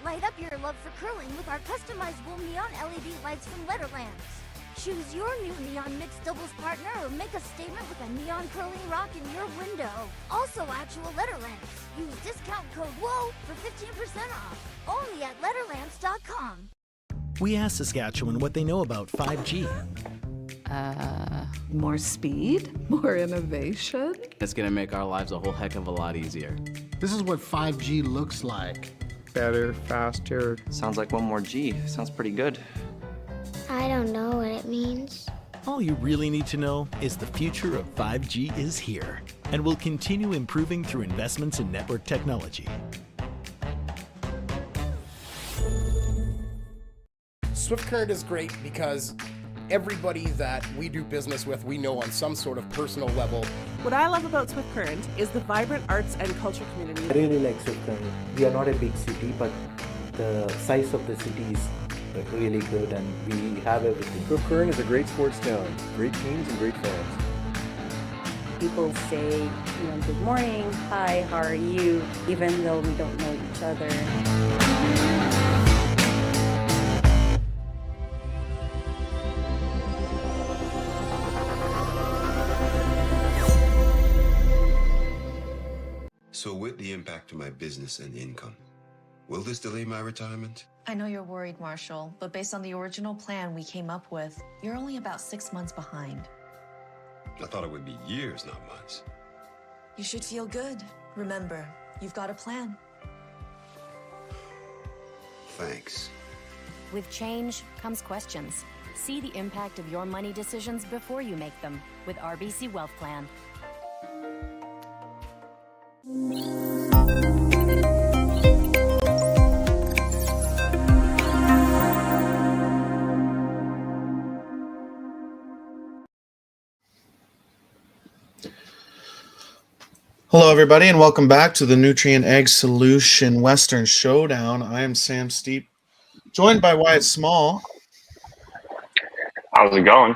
Light up your love for curling with our customizable neon LED lights from Letterlands. Choose your new neon mixed doubles partner or make a statement with a neon curling rock in your window. Also actual Letterlands. Use discount code WHOA for 15% off. Only at Letterlands.com. We asked Saskatchewan what they know about 5G. More speed, more innovation. It's gonna make our lives a whole heck of a lot easier. This is what 5G looks like. Better, faster. Sounds like one more G. Sounds pretty good. I don't know what it means. All you really need to know is the future of 5G is here and will continue improving through investments in network technology. Swift Current is great because everybody that we do business with, we know on some sort of personal level. What I love about Swift Current is the vibrant arts and culture community. I really like Swift Current. We are not a big city, but the size of the city is really good and we have everything. Swift Current is a great sports town, great teams and great fans. People say, good morning, hi, how are you, even though we don't know each other. So with the impact to my business and income, will this delay my retirement? I know you're worried, Marshall, but based on the original plan we came up with, you're only about 6 months behind. I thought it would be years, not months. You should feel good. Remember, you've got a plan. Thanks. With change comes questions. See the impact of your money decisions before you make them with RBC Wealth Plan. Hello, everybody, and welcome back to the Nutrien Ag Solution Western Showdown. I am Sam Steep, joined by Wyatt Small. How's it going?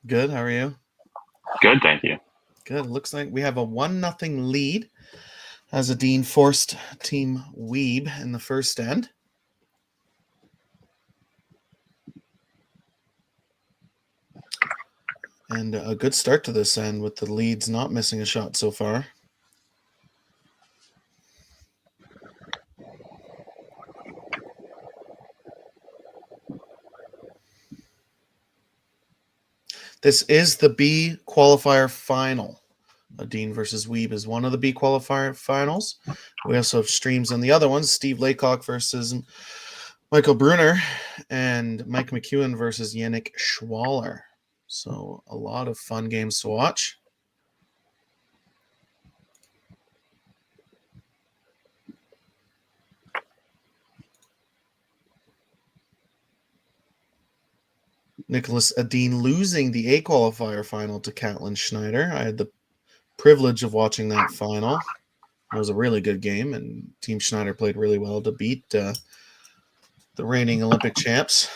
Good. How are you? Good, thank you. Good. Looks like we have a 1-0 lead as a Dean forced Team Wiebe in the first end. And a good start to this end with the leads not missing a shot so far. This is the B qualifier final. Dean versus Wiebe is one of the B qualifier finals. We also have streams on the other ones. Steve Laycock versus Michael Brunner and Mike McEwen versus Yannick Schwaller. So a lot of fun games to watch. Niklas Edin losing the A qualifier final to Catlin Schneider. I had the privilege of watching that final. It was a really good game, and Team Schneider played really well to beat the reigning Olympic champs.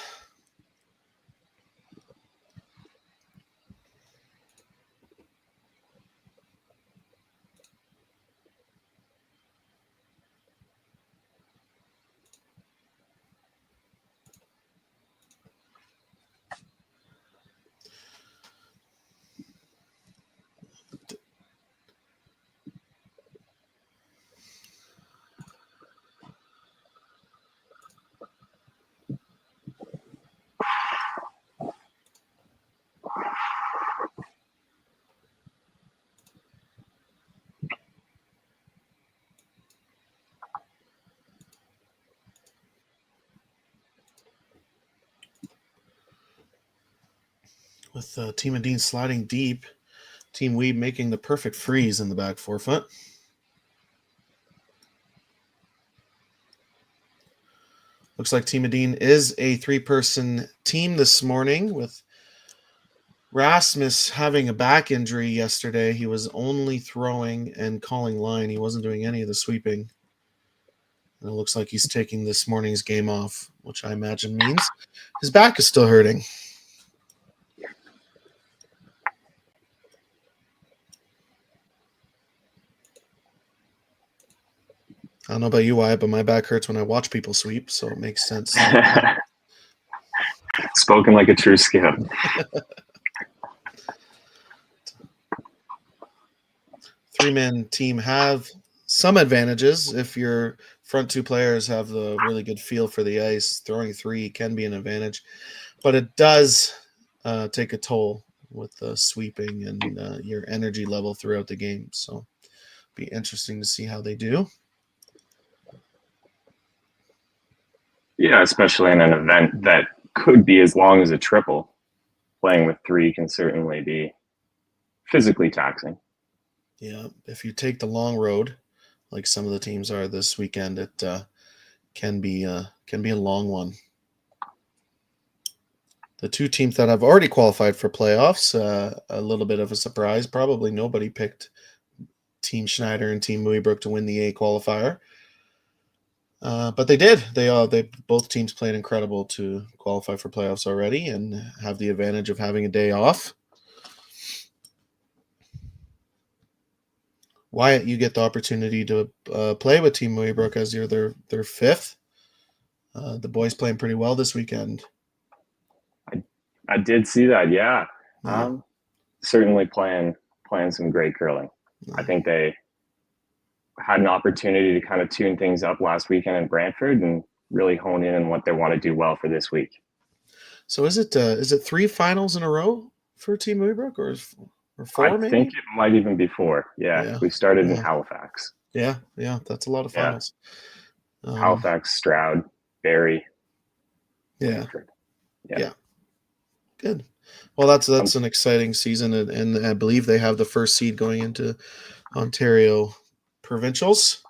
With Team Edin sliding deep, Team Wiebe making the perfect freeze in the back forefoot. Looks like Team Edin is a 3-person team this morning, with Rasmus having a back injury yesterday. He was only throwing and calling line. He wasn't doing any of the sweeping. And it looks like he's taking this morning's game off, which I imagine means his back is still hurting. I don't know about you, Wyatt, but my back hurts when I watch people sweep, so it makes sense. Spoken like a true scout. Three-man team have some advantages. If your front two players have the really good feel for the ice, throwing three can be an advantage, but it does take a toll with sweeping and your energy level throughout the game. So be interesting to see how they do. Yeah, especially in an event that could be as long as a triple. Playing with three can certainly be physically taxing. Yeah, if you take the long road, like some of the teams are this weekend, it can be a long one. The two teams that have already qualified for playoffs, a little bit of a surprise. Probably nobody picked Team Schneider and Team Muybrook to win the A qualifier, but they did. They both teams played incredible to qualify for playoffs already and have the advantage of having a day off. Wyatt, you get the opportunity to play with Team Muybrook as you're their fifth. The boys playing pretty well this weekend. I did see that, yeah. Certainly playing some great curling. I think they had an opportunity to kind of tune things up last weekend in Brantford and really hone in on what they want to do well for this week. So is it three finals in a row for Team Muybrook or four? I think it might even be four. Yeah. We started in Halifax. Yeah, that's a lot of finals. Halifax, Stroud, Barrie. Yeah. Good. Well, that's an exciting season, and I believe they have the first seed going into Ontario provincials.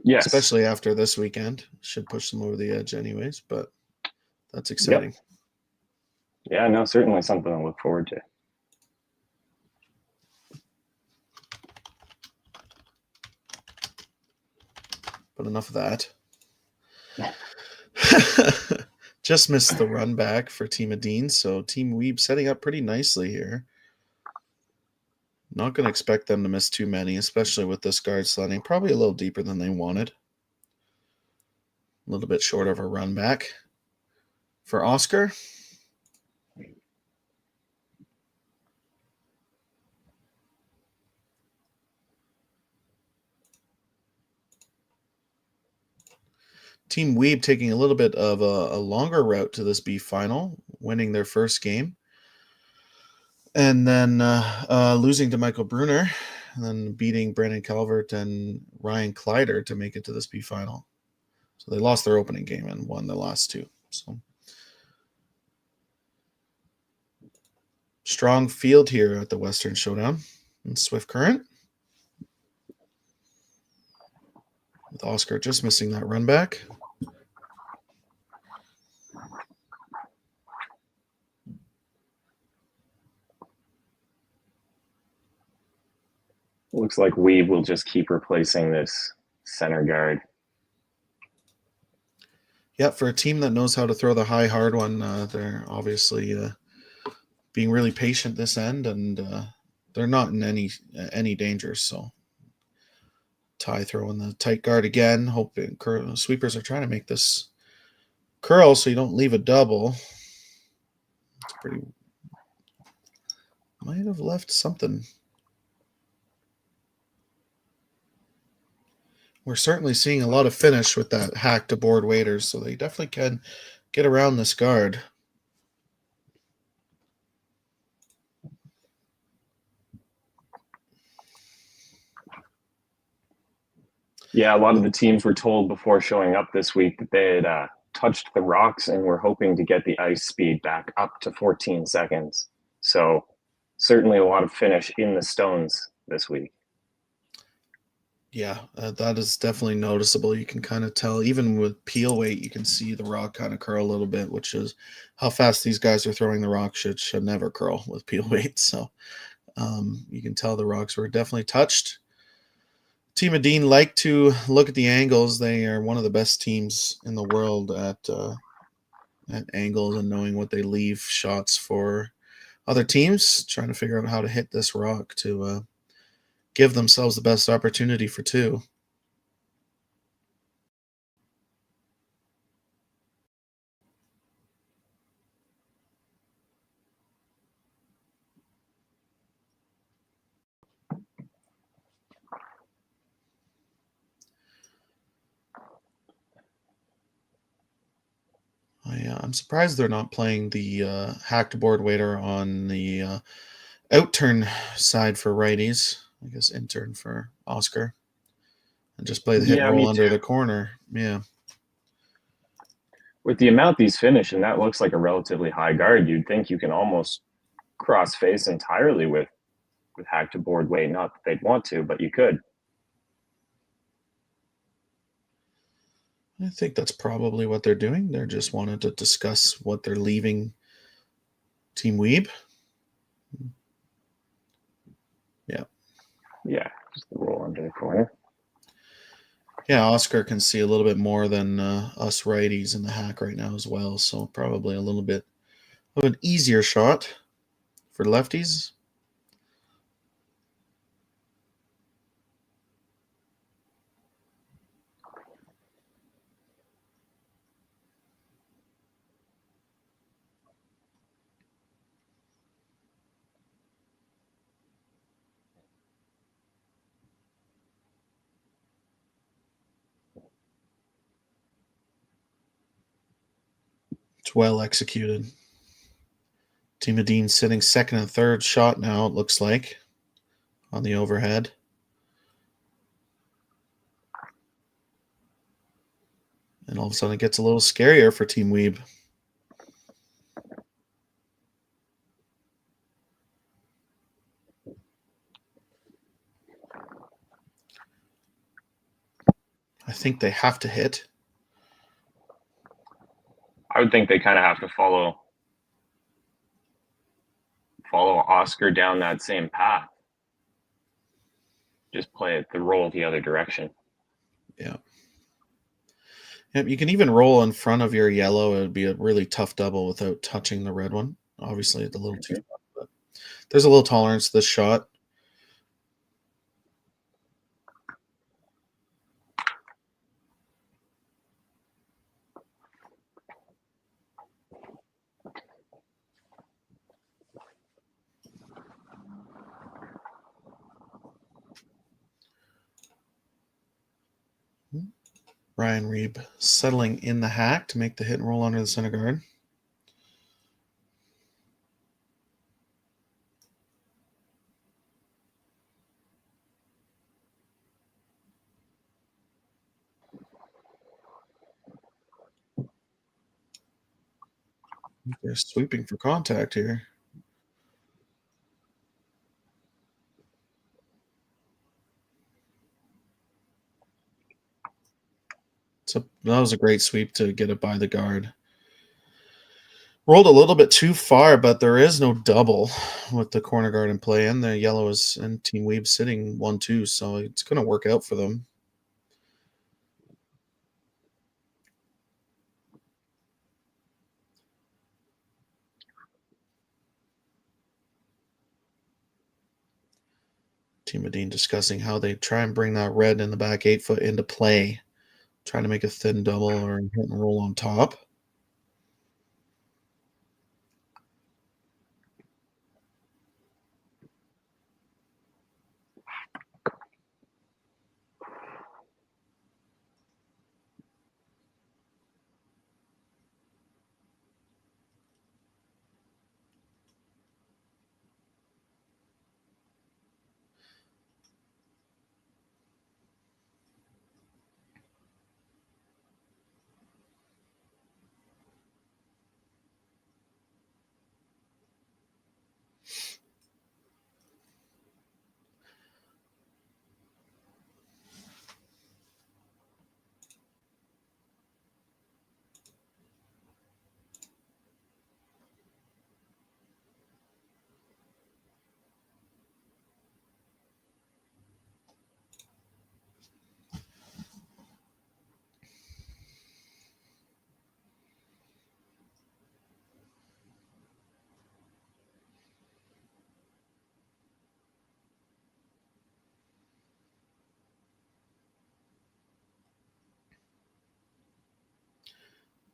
Yes. Especially after this weekend. Should push them over the edge anyways, but that's exciting. Yep. Yeah, no, certainly something to look forward to. But enough of that. Just missed the run back for Team Edin, so Team Wiebe setting up pretty nicely here. Not going to expect them to miss too many, especially with this guard sliding. Probably a little deeper than they wanted. A little bit short of a run back for Oscar. Team Wiebe taking a little bit of a longer route to this B final, winning their first game. And then losing to Michael Brunner, and then beating Brandon Calvert and Ryan Kleider to make it to this B final. So they lost their opening game and won the last two. So strong field here at the Western Showdown in Swift Current. With Oscar just missing that run back. Looks like Wiebe will just keep replacing this center guard. Yeah, for a team that knows how to throw the high, hard one, they're obviously being really patient this end, and they're not in any danger. So Ty throwing the tight guard again, hoping sweepers are trying to make this curl so you don't leave a double. It's pretty. Might have left something. We're certainly seeing a lot of finish with that hack to board waiters, so they definitely can get around this guard. Yeah, a lot of the teams were told before showing up this week that they had touched the rocks and were hoping to get the ice speed back up to 14 seconds. So certainly a lot of finish in the stones this week. Yeah, that is definitely noticeable. You can kind of tell, even with peel weight, you can see the rock kind of curl a little bit, which is how fast these guys are throwing the rock should never curl with peel weight. So you can tell the rocks were definitely touched. Team Edin like to look at the angles. They are one of the best teams in the world at angles and knowing what they leave shots for other teams, trying to figure out how to hit this rock to give themselves the best opportunity for two. I'm surprised they're not playing the hacked board waiter on the out-turn side for righties. I guess in-turn for Oscar. And just play the hit and roll under the corner. Yeah. With the amount these finish, and that looks like a relatively high guard, you'd think you can almost cross face entirely with hack to board weight. Not that they'd want to, but you could. I think that's probably what they're doing. They're just wanting to discuss what they're leaving Team Wiebe. Yeah. Yeah, just the roll under the corner. Yeah, Oscar can see a little bit more than us righties in the hack right now as well, so probably a little bit of an easier shot for lefties. It's well executed. Team Edin sitting second and third shot now, it looks like, on the overhead. And all of a sudden it gets a little scarier for Team Wiebe. I think they have to hit. I would think they kind of have to follow Oscar down that same path. Just play it the roll the other direction. Yeah. Yep, you can even roll in front of your yellow. It would be a really tough double without touching the red one. Obviously, it's a little too tough, but there's a little tolerance to this shot. Ryan Wiebe settling in the hack to make the hit and roll under the center guard. They're sweeping for contact here. So that was a great sweep to get it by the guard. Rolled a little bit too far, but there is no double with the corner guard in play, and the yellow is and Team Wiebe sitting 1-2, so it's going to work out for them. Team Edin discussing how they try and bring that red in the back 8 foot into play, trying to make a thin double or hit and roll on top.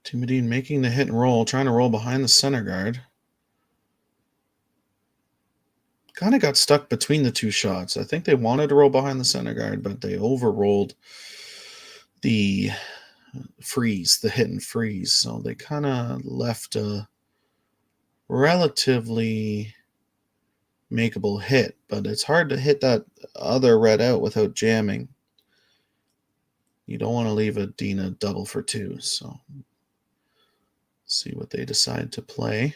Team Edin making the hit and roll, trying to roll behind the center guard. Kind of got stuck between the two shots. I think they wanted to roll behind the center guard, but they overrolled the freeze, the hit and freeze. So they kind of left a relatively makeable hit, but it's hard to hit that other red out without jamming. You don't want to leave a Dean a double for 2, so see what they decide to play.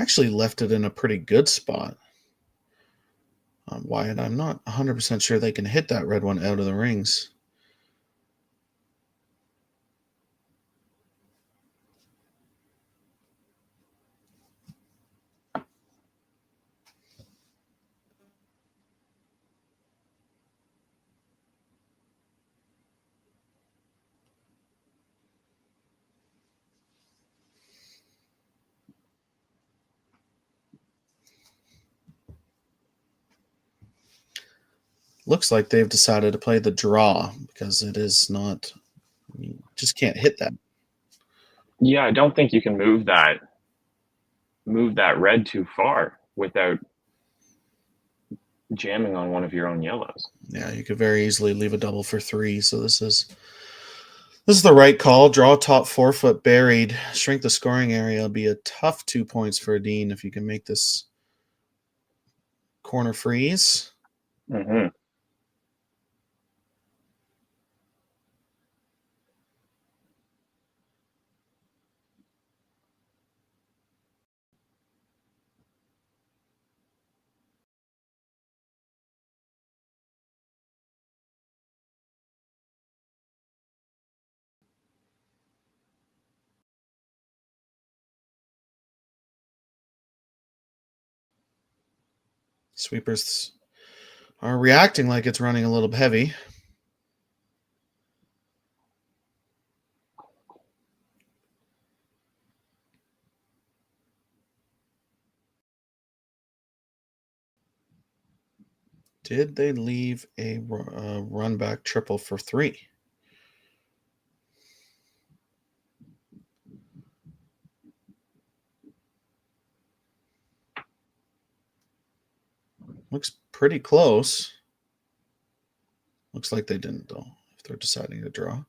Actually left it in a pretty good spot. Wyatt, I'm not 100% sure they can hit that red one out of the rings. Looks like they've decided to play the draw because it is not, you just can't hit that. Yeah, I don't think you can move that red too far without jamming on one of your own yellows. Yeah, you could very easily leave a double for 3. So this is the right call. Draw top 4 foot buried. Shrink the scoring area. It'll be a tough 2 points for a Dean if you can make this corner freeze. Mm-hmm. Sweepers are reacting like it's running a little heavy. Did they leave a run back triple for 3? Looks pretty close. Looks like they didn't, though, if they're deciding to draw.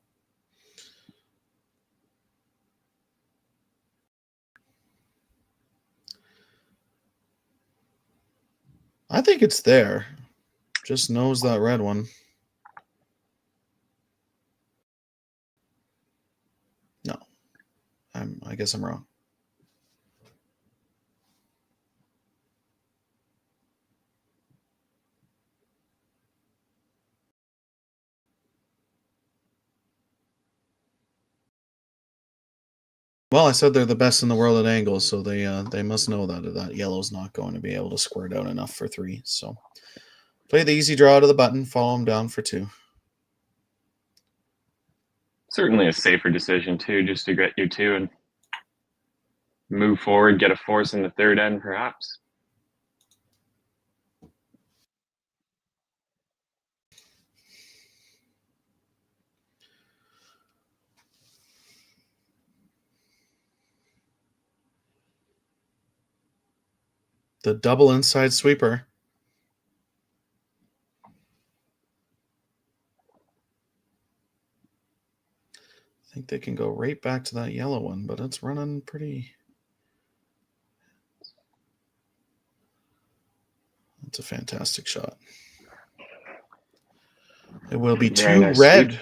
I think it's there. Just knows that red one. No. I guess I'm wrong. Well, I said they're the best in the world at angles, so they must know that yellow's not going to be able to squirt out enough for 3. So play the easy draw to the button, follow them down for 2. Certainly a safer decision too, just to get you 2 and move forward, get a force in the third end perhaps. The double inside sweeper. I think they can go right back to that yellow one, but it's running pretty. That's a fantastic shot. It will be 2 nice red.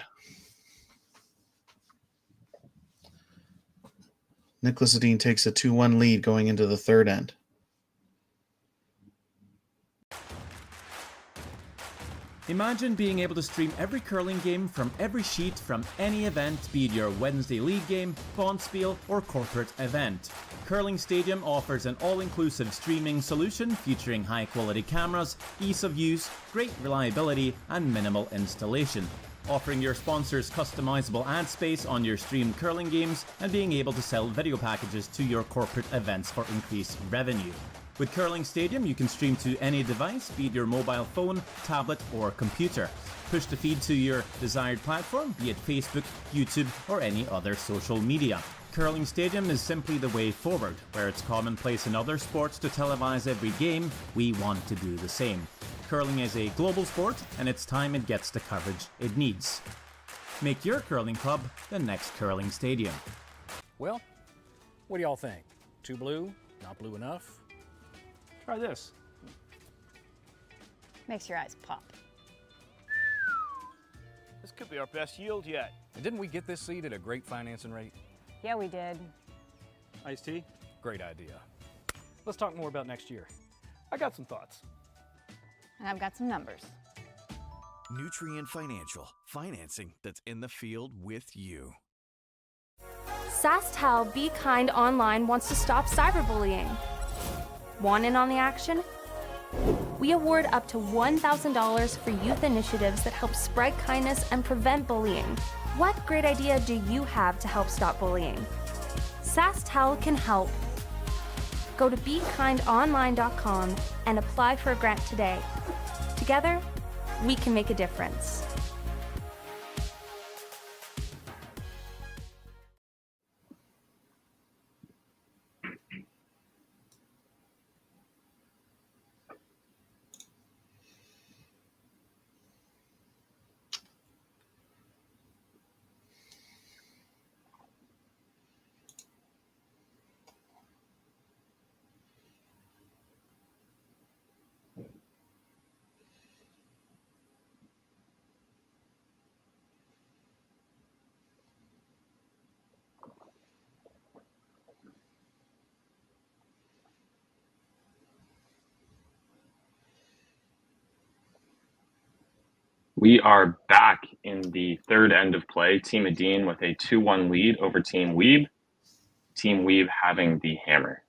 sweep. Niklas Edin takes a 2-1 lead going into the third end. Imagine being able to stream every curling game from every sheet from any event, be it your Wednesday league game, bonspiel, or corporate event. Curling Stadium offers an all-inclusive streaming solution featuring high-quality cameras, ease of use, great reliability, and minimal installation. offering your sponsors customizable ad space on your streamed curling games and being able to sell video packages to your corporate events for increased revenue. With Curling Stadium, you can stream to any device, be it your mobile phone, tablet, or computer. Push the feed to your desired platform, be it Facebook, YouTube, or any other social media. Curling Stadium is simply the way forward. Where it's commonplace in other sports to televise every game, we want to do the same. Curling is a global sport, and it's time it gets the coverage it needs. Make your curling club the next Curling Stadium. Well, what do y'all think? Too blue? Not blue enough? Try this. Makes your eyes pop. This could be our best yield yet. And didn't we get this seed at a great financing rate? Yeah, we did. Iced tea? Great idea. Let's talk more about next year. I got some thoughts. And I've got some numbers. Nutrien Financial, financing that's in the field with you. SaskTel Be Kind Online wants to stop cyberbullying. Want in on the action? We award up to $1,000 for youth initiatives that help spread kindness and prevent bullying. What great idea do you have to help stop bullying? SaskTel can help. Go to BeKindOnline.com and apply for a grant today. Together, we can make a difference. We are back in the third end of play. Team Edin with a 2-1 lead over Team Wiebe. Team Wiebe having the hammer.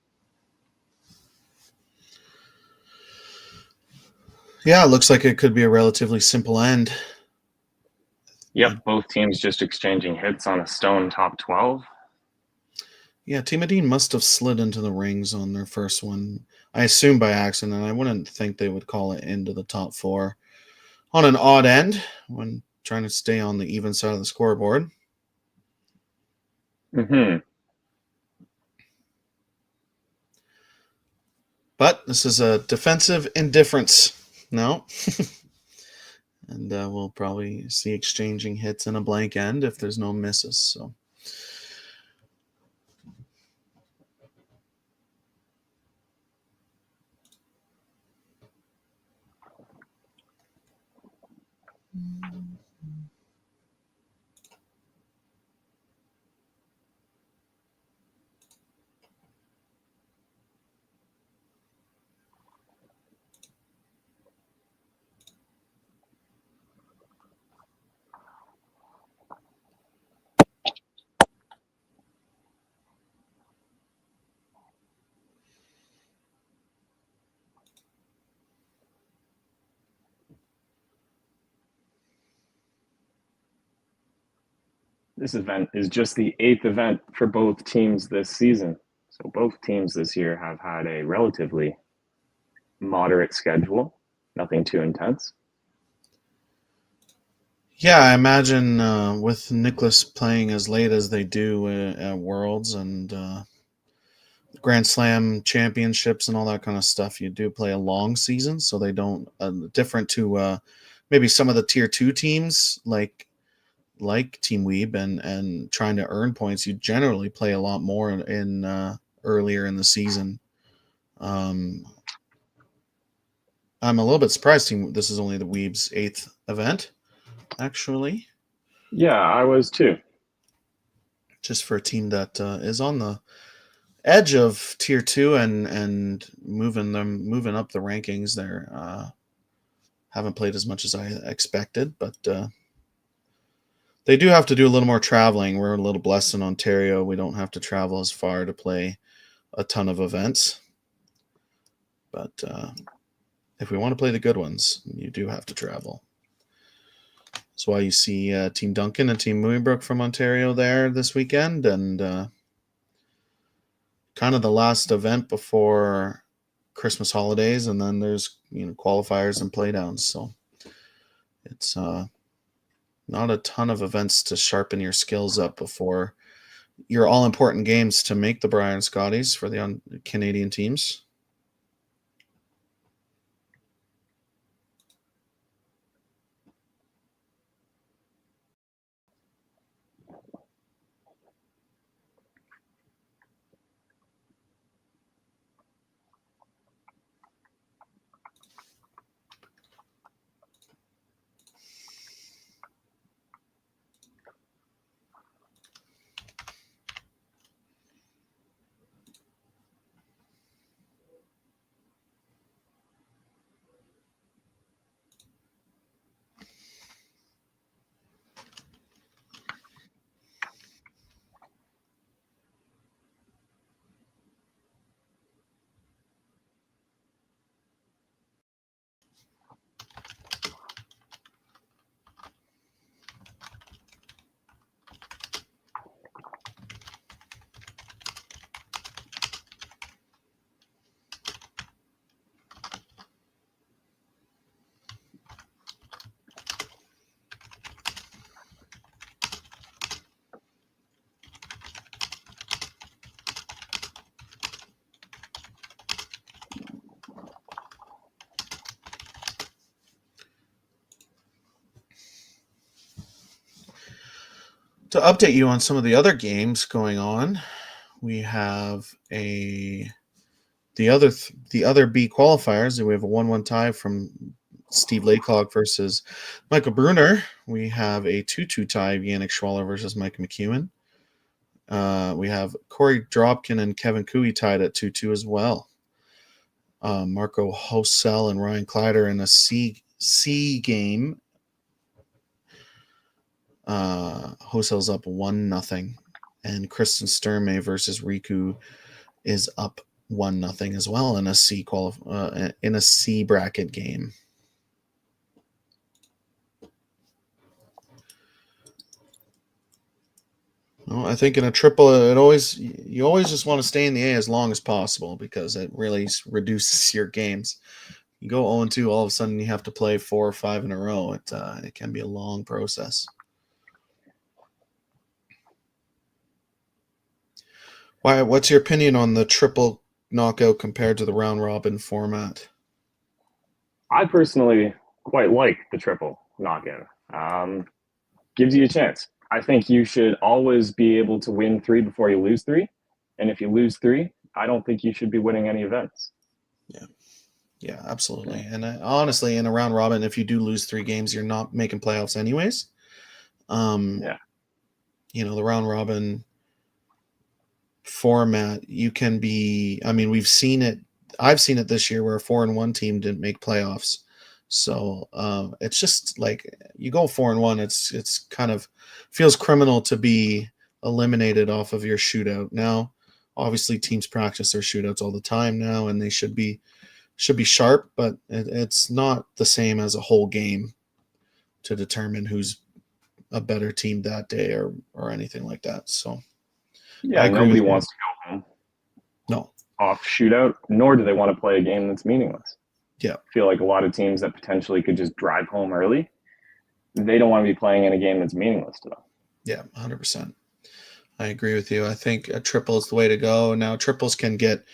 Yeah, it looks like it could be a relatively simple end. Yep, both teams just exchanging hits on a stone top 12. Yeah, Team Edin must have slid into the rings on their first one. I assume by accident. I wouldn't think they would call it into the top 4 on an odd end when trying to stay on the even side of the scoreboard. But this is a defensive indifference now. And we'll probably see exchanging hits in a blank end if there's no misses. So. This event is just the 8th event for both teams this season. So both teams this year have had a relatively moderate schedule, nothing too intense. Yeah, I imagine with Niklas playing as late as they do at Worlds and Grand Slam championships and all that kind of stuff, you do play a long season, so they don't different to maybe some of the tier 2 teams like Team Wiebe and trying to earn points. You generally play a lot more in earlier in the season. I'm a little bit surprised this is only the Wiebe's 8th event, actually. Yeah, I was too. Just for a team that is on the edge of tier 2 and moving up the rankings there. Haven't played as much as I expected, but they do have to do a little more traveling. We're a little blessed in Ontario. We don't have to travel as far to play a ton of events. But if we want to play the good ones, you do have to travel. That's why you see Team Duncan and Team Moonbrook from Ontario there this weekend, and kind of the last event before Christmas holidays, and then there's qualifiers and playdowns. So it's not a ton of events to sharpen your skills up before your all-important games to make the Brian Scotties for the Canadian teams. To update you on some of the other games going on, we have the other B qualifiers. We have a 1-1 tie from Steve Laycock versus Michael Bruner. We have a 2-2 tie of Yannick Schwaller versus Mike McEwen. We have Corey Dropkin and Kevin Cooey tied at 2-2 as well. Marco Hosell and Ryan Kleider in a C game. Hosell's up 1-0, and Kristen Sturmey versus Riku is up 1-0 as well in a C bracket game. Well, I think in a triple, you always just want to stay in the A as long as possible because it really reduces your games. You go 0-2, all of a sudden you have to play 4 or 5 in a row. It can be a long process. What's your opinion on the triple knockout compared to the round robin format? I personally quite like the triple knockout. Gives you a chance. I think you should always be able to win 3 before you lose 3. And if you lose 3, I don't think you should be winning any events. Yeah, absolutely. And honestly, in a round robin, if you do lose 3 games, you're not making playoffs anyways. The round robin format, you can be, we've seen it. I've seen it this year where a 4-1 team didn't make playoffs. So it's just like you go 4-1, it's kind of feels criminal to be eliminated off of your shootout. Now, obviously teams practice their shootouts all the time now, and they should be sharp, but it's not the same as a whole game to determine who's a better team that day or anything like that. So yeah, nobody wants to go home off shootout, nor do they want to play a game that's meaningless. Yeah. I feel like a lot of teams that potentially could just drive home early, they don't want to be playing in a game that's meaningless to them. Yeah, 100%. I agree with you. I think a triple is the way to go. Now, triples can get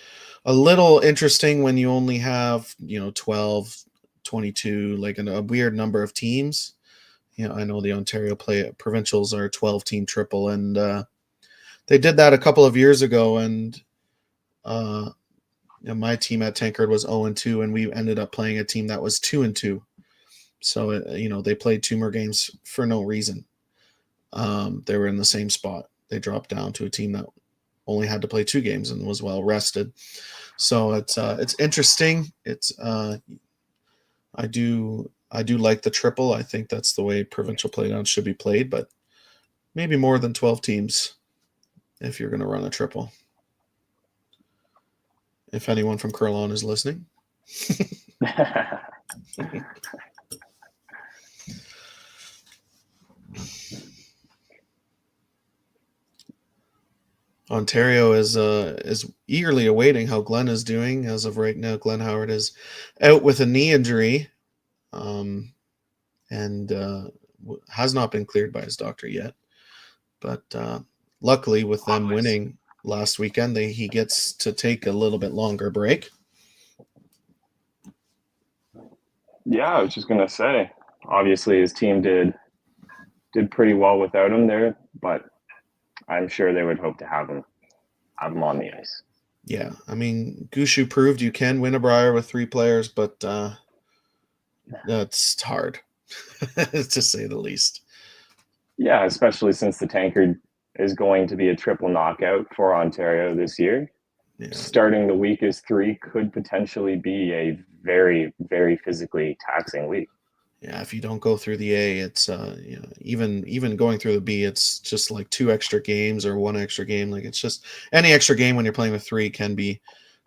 a little interesting when you only have, 12, 22, like a weird number of teams. I know the Ontario provincials are a 12-team triple, and they did that a couple of years ago, and my team at Tankard was 0-2, and we ended up playing a team that was 2-2. So, they played 2 more games for no reason. They were in the same spot. They dropped down to a team that only had to play 2 games and was well rested. So it's interesting. I do like the triple. I think that's the way provincial playdowns should be played, but maybe more than 12 teams if you're going to run a triple. If anyone from Curlon is listening. Ontario is eagerly awaiting how Glenn is doing. As of right now, Glenn Howard is out with a knee injury, and has not been cleared by his doctor yet. But luckily, with them winning last weekend, he gets to take a little bit longer break. Yeah, I was just gonna say, obviously his team did pretty well without him there, but I'm sure they would hope to have him on the ice. Yeah, I mean, Gushu proved you can win a Brier with 3 players, but that's hard, to say the least. Yeah, especially since the Tankard is going to be a triple knockout for Ontario this year. Yeah. Starting the week as 3 could potentially be a very, very physically taxing week. Yeah, if you don't go through the A, it's even going through the B, it's just like 2 extra games or 1 extra game. Like, it's just any extra game when you're playing with 3 can be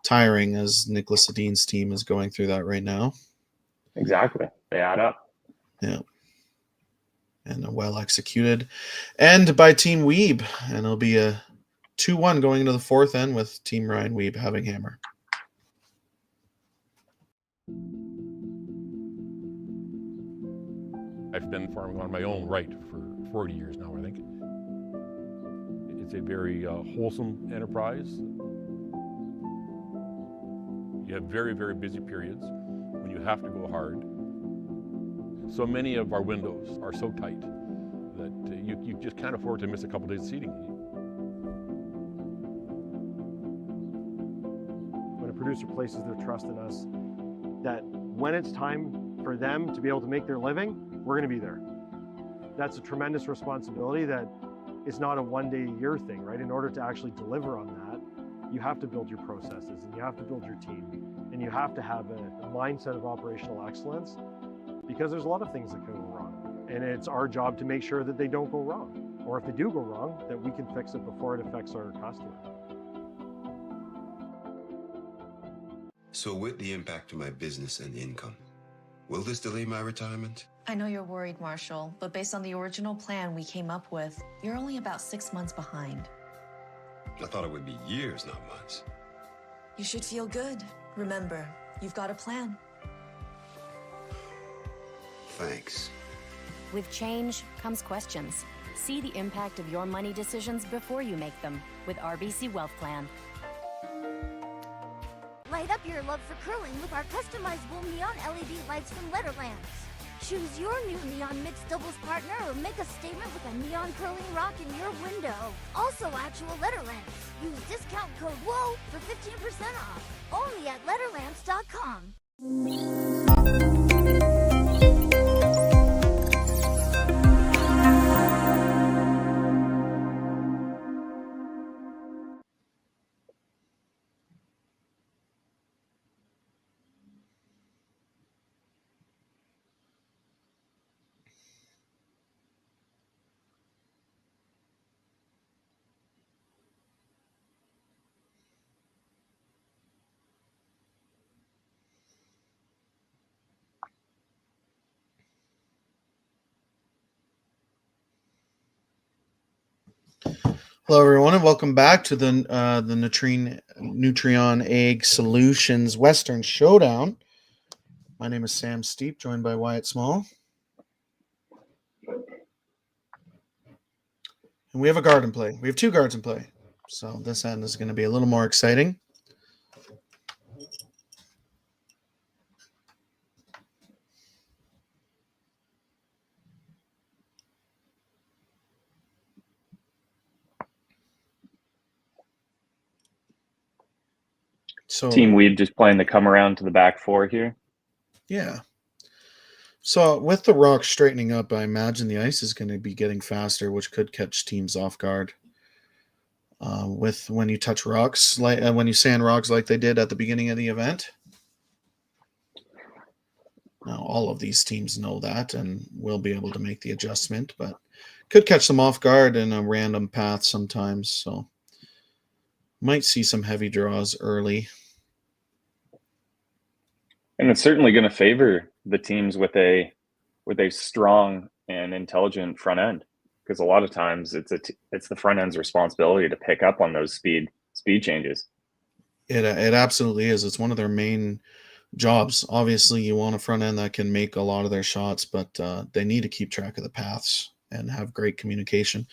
tiring, as Niklas Edin's team is going through that right now. Exactly. They add up. Yeah. And well executed. And by Team Wiebe. And it'll be a 2-1 going into the 4th end with Team Ryan Wiebe having hammer. I've been farming on my own right for 40 years now, I think. It's a very wholesome enterprise. You have very, very busy periods when you have to go hard. So many of our windows are so tight that you just can't afford to miss a couple days of seeding. When a producer places their trust in us, that when it's time for them to be able to make their living, we're going to be there. That's a tremendous responsibility that is not a one-day-a-year thing, right? In order to actually deliver on that, you have to build your processes, and you have to build your team, and you have to have a mindset of operational excellence, because there's a lot of things that can go wrong. And it's our job to make sure that they don't go wrong. Or if they do go wrong, that we can fix it before it affects our customer. So with the impact to my business and income, will this delay my retirement? I know you're worried, Marshall, but based on the original plan we came up with, you're only about 6 months behind. I thought it would be years, not months. You should feel good. Remember, you've got a plan. Thanks. With change comes questions. See the impact of your money decisions before you make them with RBC Wealth Plan. Light up your love for curling with our customizable neon LED lights from Letterlands. Choose your new neon mixed doubles partner or make a statement with a neon curling rock in your window. Also actual Letterlands. Use discount code WHOA for 15% off. Only at Letterlands.com. Hello, everyone, and welcome back to the Nutrien Ag Solutions Western Showdown. My name is Sam Steep, joined by Wyatt Small. And we have a guard in play. We have 2 guards in play. So this end is going to be a little more exciting. So Team Wiebe just playing the come around to the back 4 here. Yeah. So with the rocks straightening up, I imagine the ice is going to be getting faster, which could catch teams off guard. With when you touch rocks, like when you sand rocks like they did at the beginning of the event. Now all of these teams know that and will be able to make the adjustment, but could catch them off guard in a random path sometimes. So might see some heavy draws early. And it's certainly going to favor the teams with a strong and intelligent front end, because a lot of times it's the front end's responsibility to pick up on those speed changes. It absolutely is. It's one of their main jobs. Obviously, you want a front end that can make a lot of their shots, but they need to keep track of the paths and have great communication.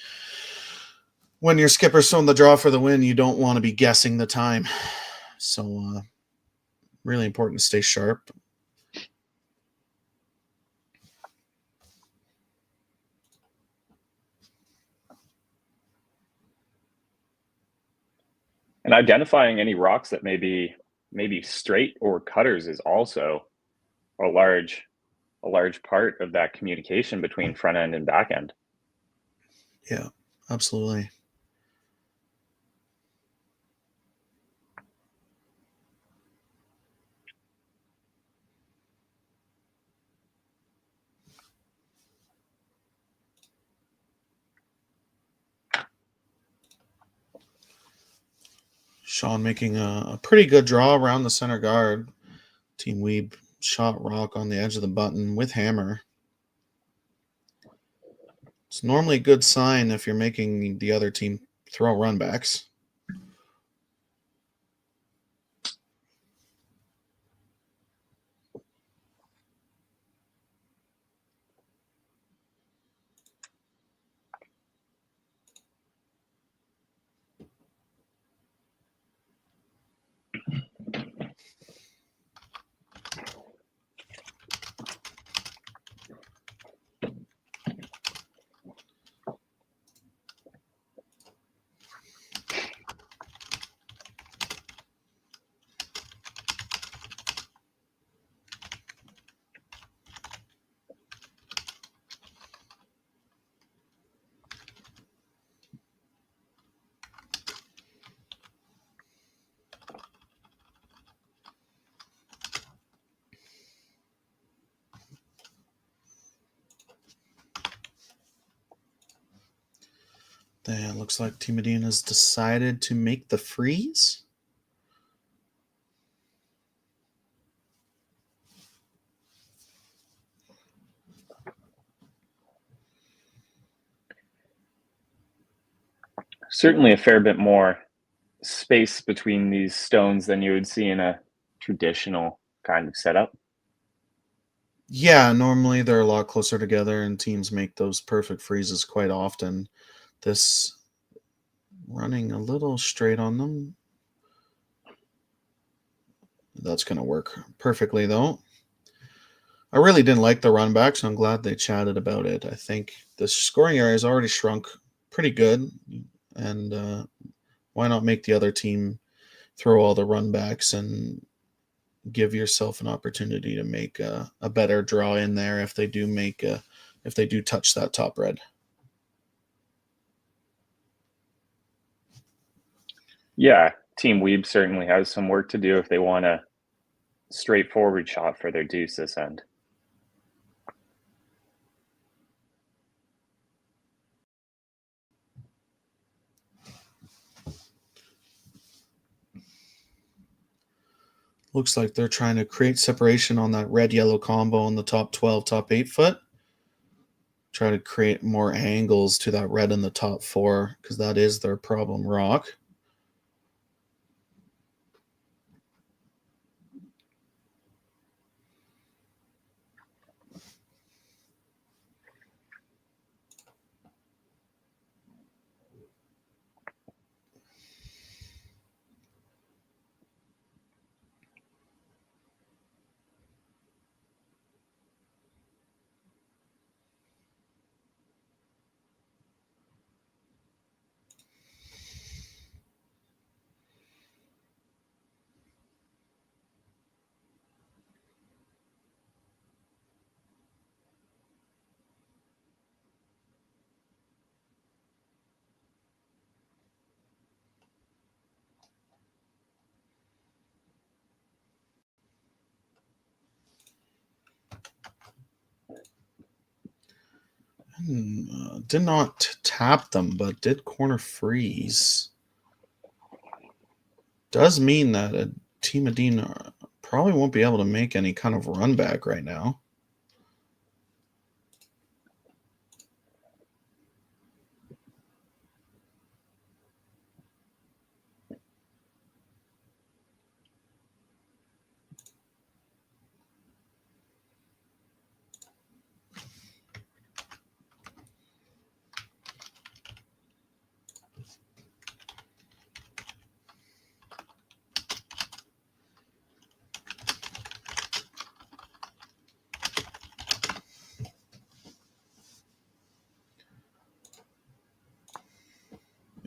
When your skipper's throwing the draw for the win, you don't want to be guessing the time. So really important to stay sharp. And identifying any rocks that may be straight or cutters is also a large part of that communication between front end and back end. Yeah, absolutely. Sean making a pretty good draw around the center guard. Team Wiebe shot rock on the edge of the button with hammer. It's normally a good sign if you're making the other team throw runbacks. Then looks like Team Edin has decided to make the freeze. Certainly a fair bit more space between these stones than you would see in a traditional kind of setup. Yeah, normally they're a lot closer together and teams make those perfect freezes quite often. This running a little straight on them. That's going to work perfectly though. I really didn't like the run back, so I'm glad they chatted about it. I think the scoring area has already shrunk pretty good, and why not make the other team throw all the run backs and give yourself an opportunity to make a better draw in there if they do touch that top red. Yeah, Team Wiebe certainly has some work to do if they want a straightforward shot for their deuce this end. Looks like they're trying to create separation on that red-yellow combo on the top 12, top 8 foot. Try to create more angles to that red in the top 4 because that is their problem rock. Did not tap them, but did corner freeze. Does mean that a Team Edin probably won't be able to make any kind of run back right now.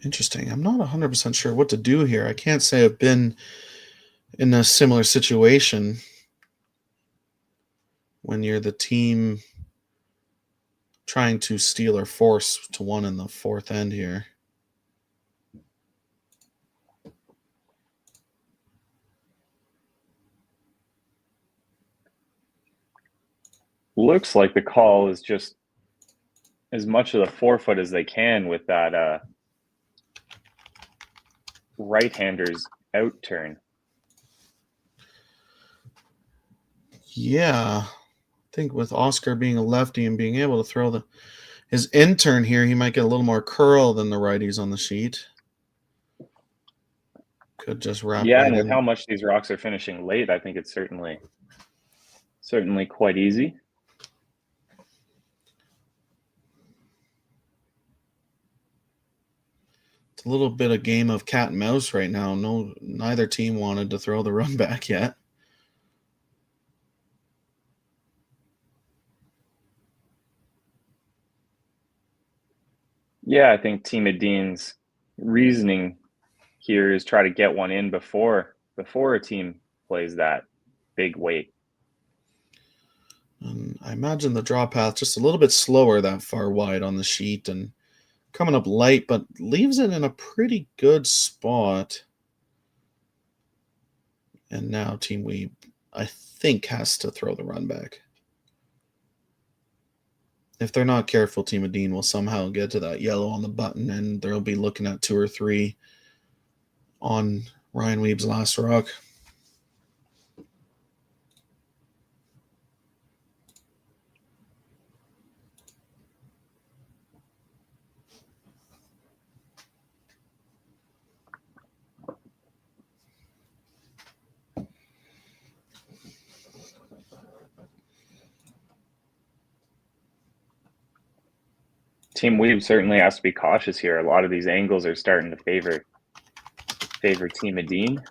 Interesting. I'm not 100% sure what to do here. I can't say I've been in a similar situation when you're the team trying to steal or force to one in the fourth end here. Looks like the call is just as much of the forefoot as they can with that right-hander's out turn. Yeah. I think with Oscar being a lefty and being able to throw his in-turn here, he might get a little more curl than the righties on the sheet. Could just wrap Yeah, right and with in. how much these rocks are finishing late, I think it's certainly quite easy. It's a little bit of game of cat and mouse right now. Neither team wanted to throw the run back yet. Yeah, I think Team Edin's reasoning here is try to get one in before a team plays that big weight. And I imagine the draw path just a little bit slower that far wide on the sheet and coming up light, but leaves it in a pretty good spot. And now Team Wiebe, I think, has to throw the run back. If they're not careful, Team Edin will somehow get to that yellow on the button, and they'll be looking at 2 or 3 on Ryan Wiebe's last rock. Team Wiebe certainly has to be cautious here. A lot of these angles are starting to favor Team Edin.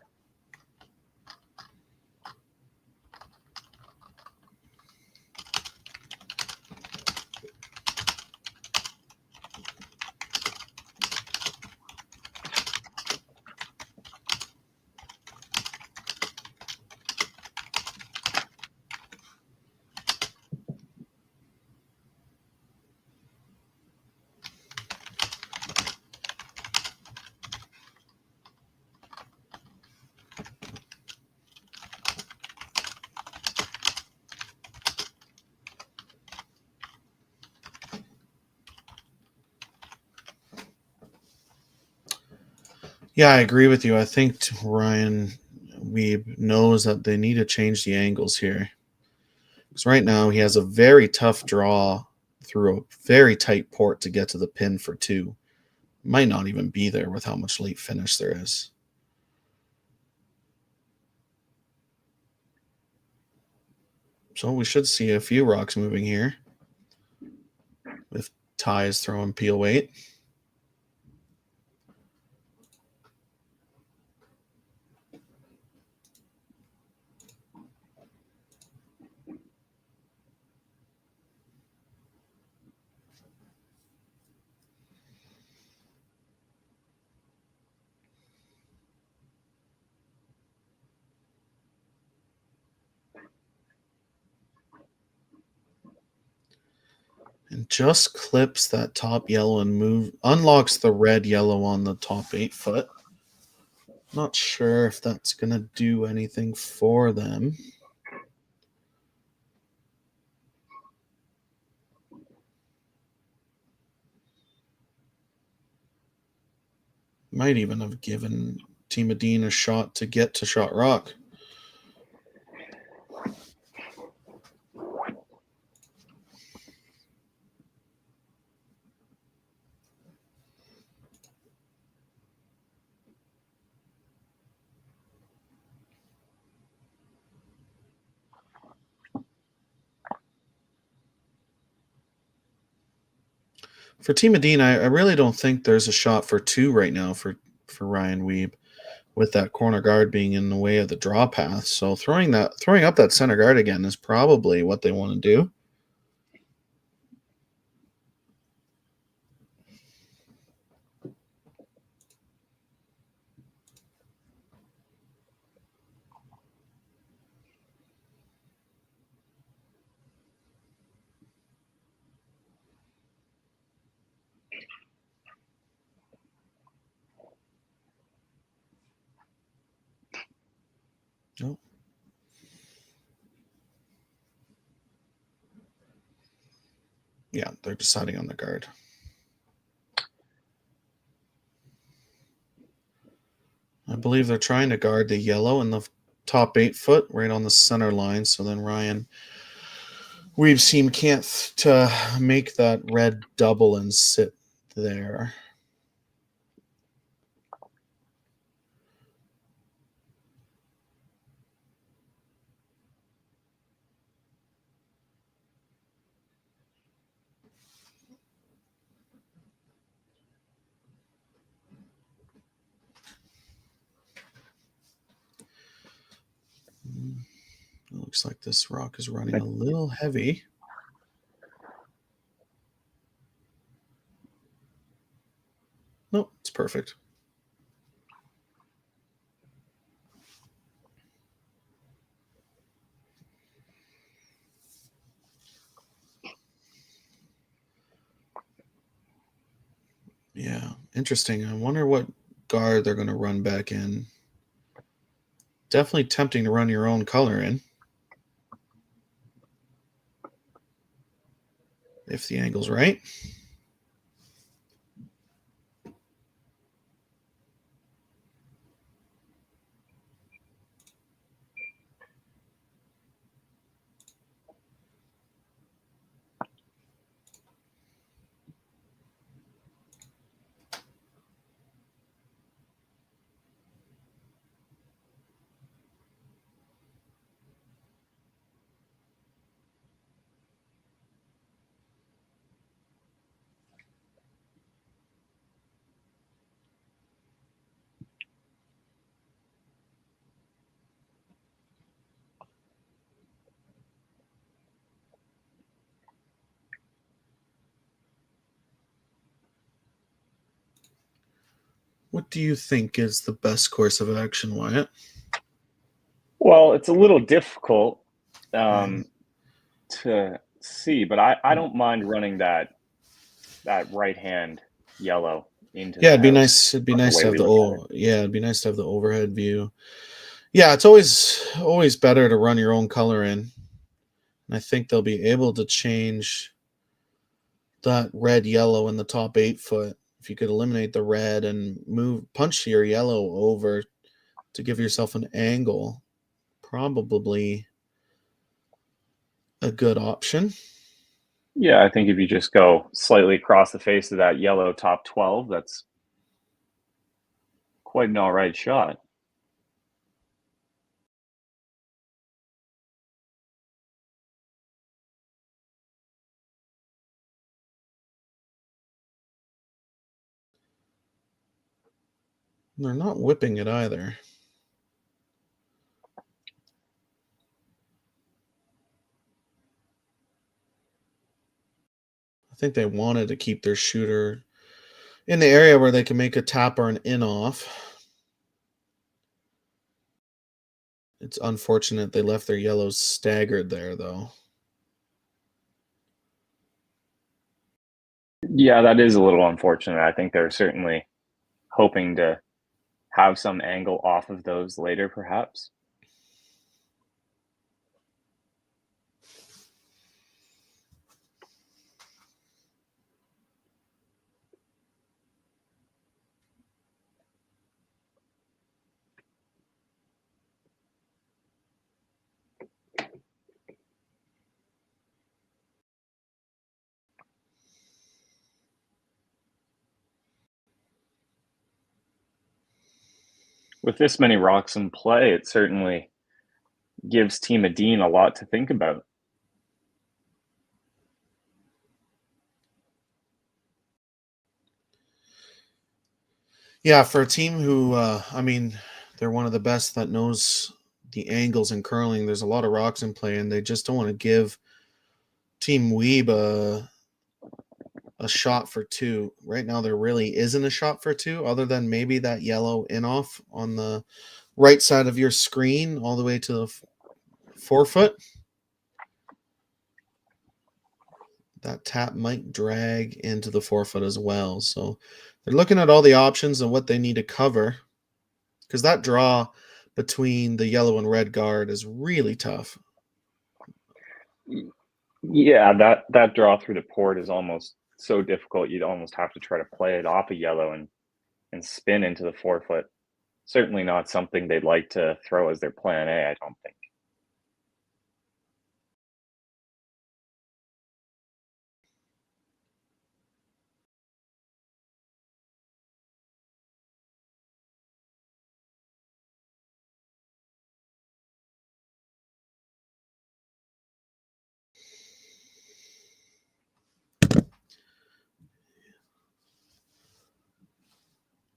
Yeah, I agree with you. I think Ryan Wiebe knows that they need to change the angles here. Because right now he has a very tough draw through a very tight port to get to the pin for 2. Might not even be there with how much late finish there is. So we should see a few rocks moving here with ties throwing peel weight. And just clips that top yellow and unlocks the red yellow on the top 8 foot. Not sure if that's going to do anything for them. Might even have given Team Edin a shot to get to shot rock. For Team Edin, I really don't think there's a shot for 2 right now for Ryan Wiebe, with that corner guard being in the way of the draw path. So throwing up that center guard again is probably what they want to do. Yeah, they're deciding on the guard. I believe they're trying to guard the yellow in the top 8 foot, right on the center line. So then Ryan, we've seen can't to make that red double and sit there. It looks like this rock is running a little heavy. Nope, it's perfect. Yeah, interesting. I wonder what guard they're going to run back in. Definitely tempting to run your own color in. If the angle's right. What do you think is the best course of action, Wyatt? Well, it's a little difficult to see, but I don't mind running that right hand yellow into Yeah, the it'd be house. nice. It'd be That's the nice way to have we the look at it. it'd be nice to have the overhead view. Yeah, it's always better to run your own color in. And I think they'll be able to change that red yellow in the top 8 foot. If you could eliminate the red and punch your yellow over to give yourself an angle, probably a good option. Yeah, I think if you just go slightly across the face of that yellow top 12, that's quite an all right shot. They're not whipping it either. I think they wanted to keep their shooter in the area where they can make a tap or an in off. It's unfortunate they left their yellows staggered there, though. Yeah, that is a little unfortunate. I think they're certainly hoping to have some angle off of those later, perhaps. With this many rocks in play, it certainly gives Team Edin a lot to think about. Yeah, for a team who, they're one of the best that knows the angles in curling. There's a lot of rocks in play, and they just don't want to give Team Wiebe a shot for 2. Right now, there really isn't a shot for 2, other than maybe that yellow in-off on the right side of your screen all the way to the 4 foot. That tap might drag into the 4 foot as well. So they're looking at all the options and what they need to cover, because that draw between the yellow and red guard is really tough. Yeah, that draw through the port is almost so difficult. You'd almost have to try to play it off a yellow and spin into the forefoot. Certainly not something they'd like to throw as their plan A, I don't think.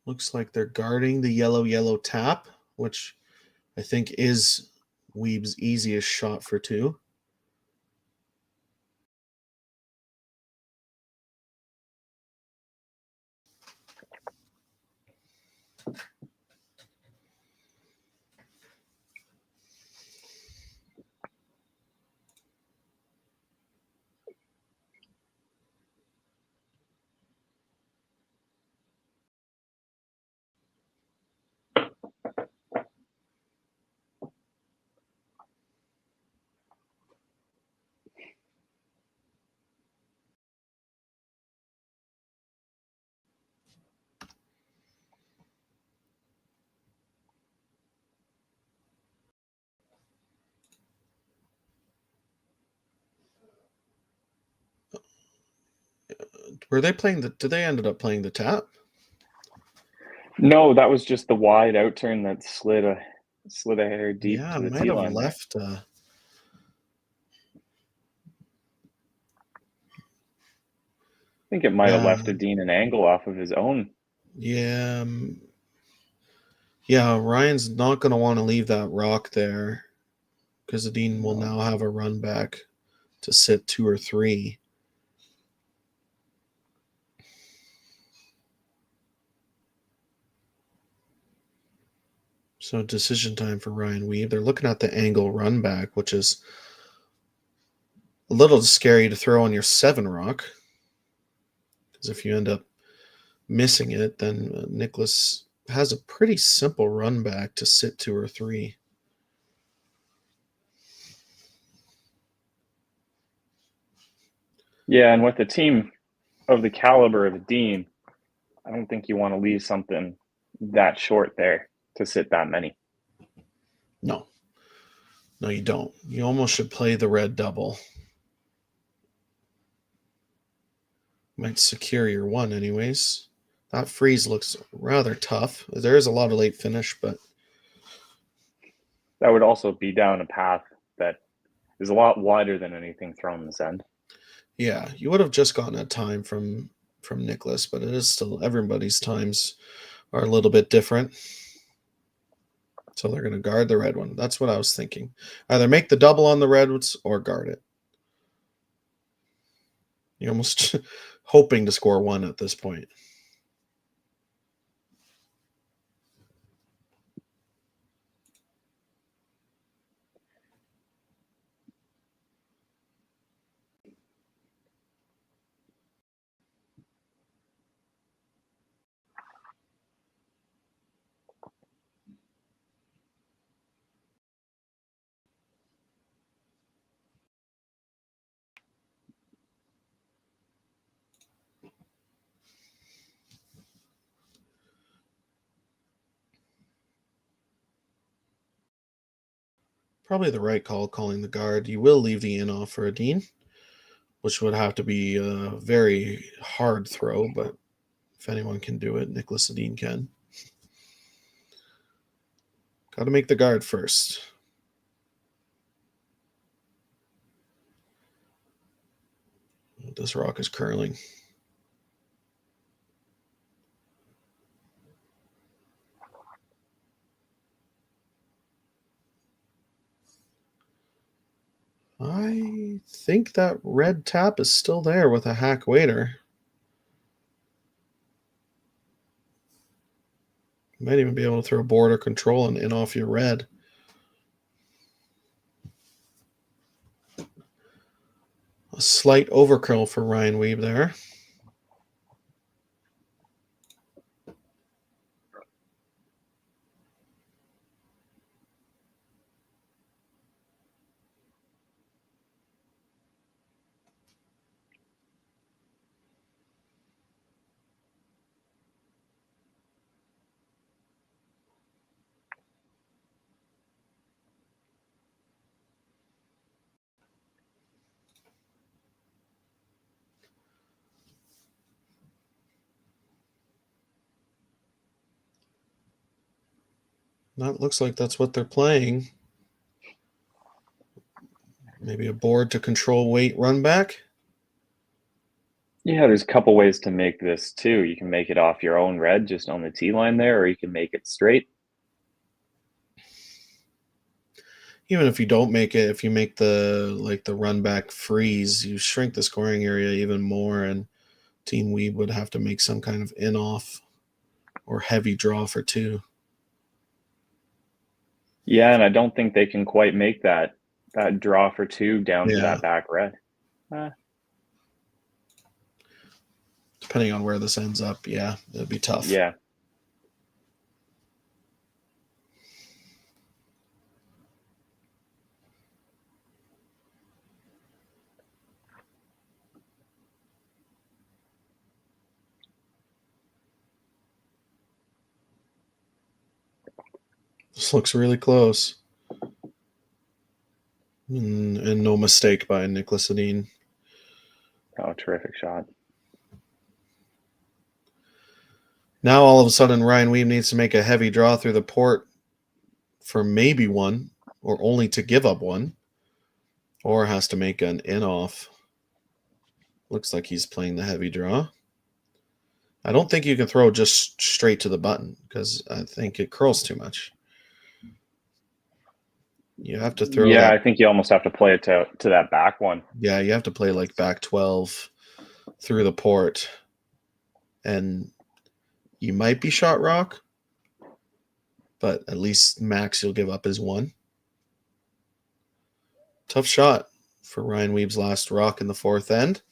Looks like they're guarding the yellow tap, which I think is Wiebe's easiest shot for two. Were they playing the? Did they ended up playing the tap? No, that was just the wide out turn that slid a hair deep Yeah, to the might tee have line. left. I think it might have left Edin an angle off of his own. Yeah. Yeah, Ryan's not going to want to leave that rock there because Edin will now have a run back to sit 2 or 3. So decision time for Ryan Wiebe. They're looking at the angle run back, which is a little scary to throw on your 7 rock. Because if you end up missing it, then Niklas has a pretty simple run back to sit 2 or 3. Yeah, and with a team of the caliber of Edin, I don't think you want to leave something that short there to sit that many. No, you don't. You almost should play the red double. Might secure your 1 anyways. That freeze looks rather tough. There is a lot of late finish, but that would also be down a path that is a lot wider than anything thrown this end. Yeah, you would have just gotten a time from Niklas, but it is still, everybody's times are a little bit different. So they're going to guard the red one. That's what I was thinking. Either make the double on the reds or guard it. You're almost hoping to score 1 at this point. Probably the right call calling the guard. You will leave the in off for Edin, which would have to be a very hard throw, but if anyone can do it, Niklas Edin can. Got to make the guard first. This rock is curling. I think that red tap is still there with a hack waiter. You might even be able to throw border control and in off your red. A slight overcurl for Ryan Wiebe there. That looks like that's what they're playing. Maybe a board to control weight run back. Yeah, there's a couple ways to make this too. You can make it off your own red, just on the T line there, or you can make it straight. Even if you don't make it, if you make the run back freeze, you shrink the scoring area even more, and Team Wiebe would have to make some kind of in-off or heavy draw for 2. Yeah, and I don't think they can quite make that draw for 2 down to that back red. Depending on where this ends up, yeah, it'd be tough. Yeah. This looks really close. And no mistake by Niklas Edin. Oh, terrific shot. Now all of a sudden Ryan Wiebe needs to make a heavy draw through the port for maybe 1, or only to give up 1, or has to make an in-off. Looks like he's playing the heavy draw. I don't think you can throw just straight to the button because I think it curls too much. You have to throw. Yeah, I think you almost have to play it to that back one. Yeah, you have to play like back 12 through the port. And you might be shot rock, but at least max you'll give up is 1. Tough shot for Ryan Wiebe's last rock in the 4th end.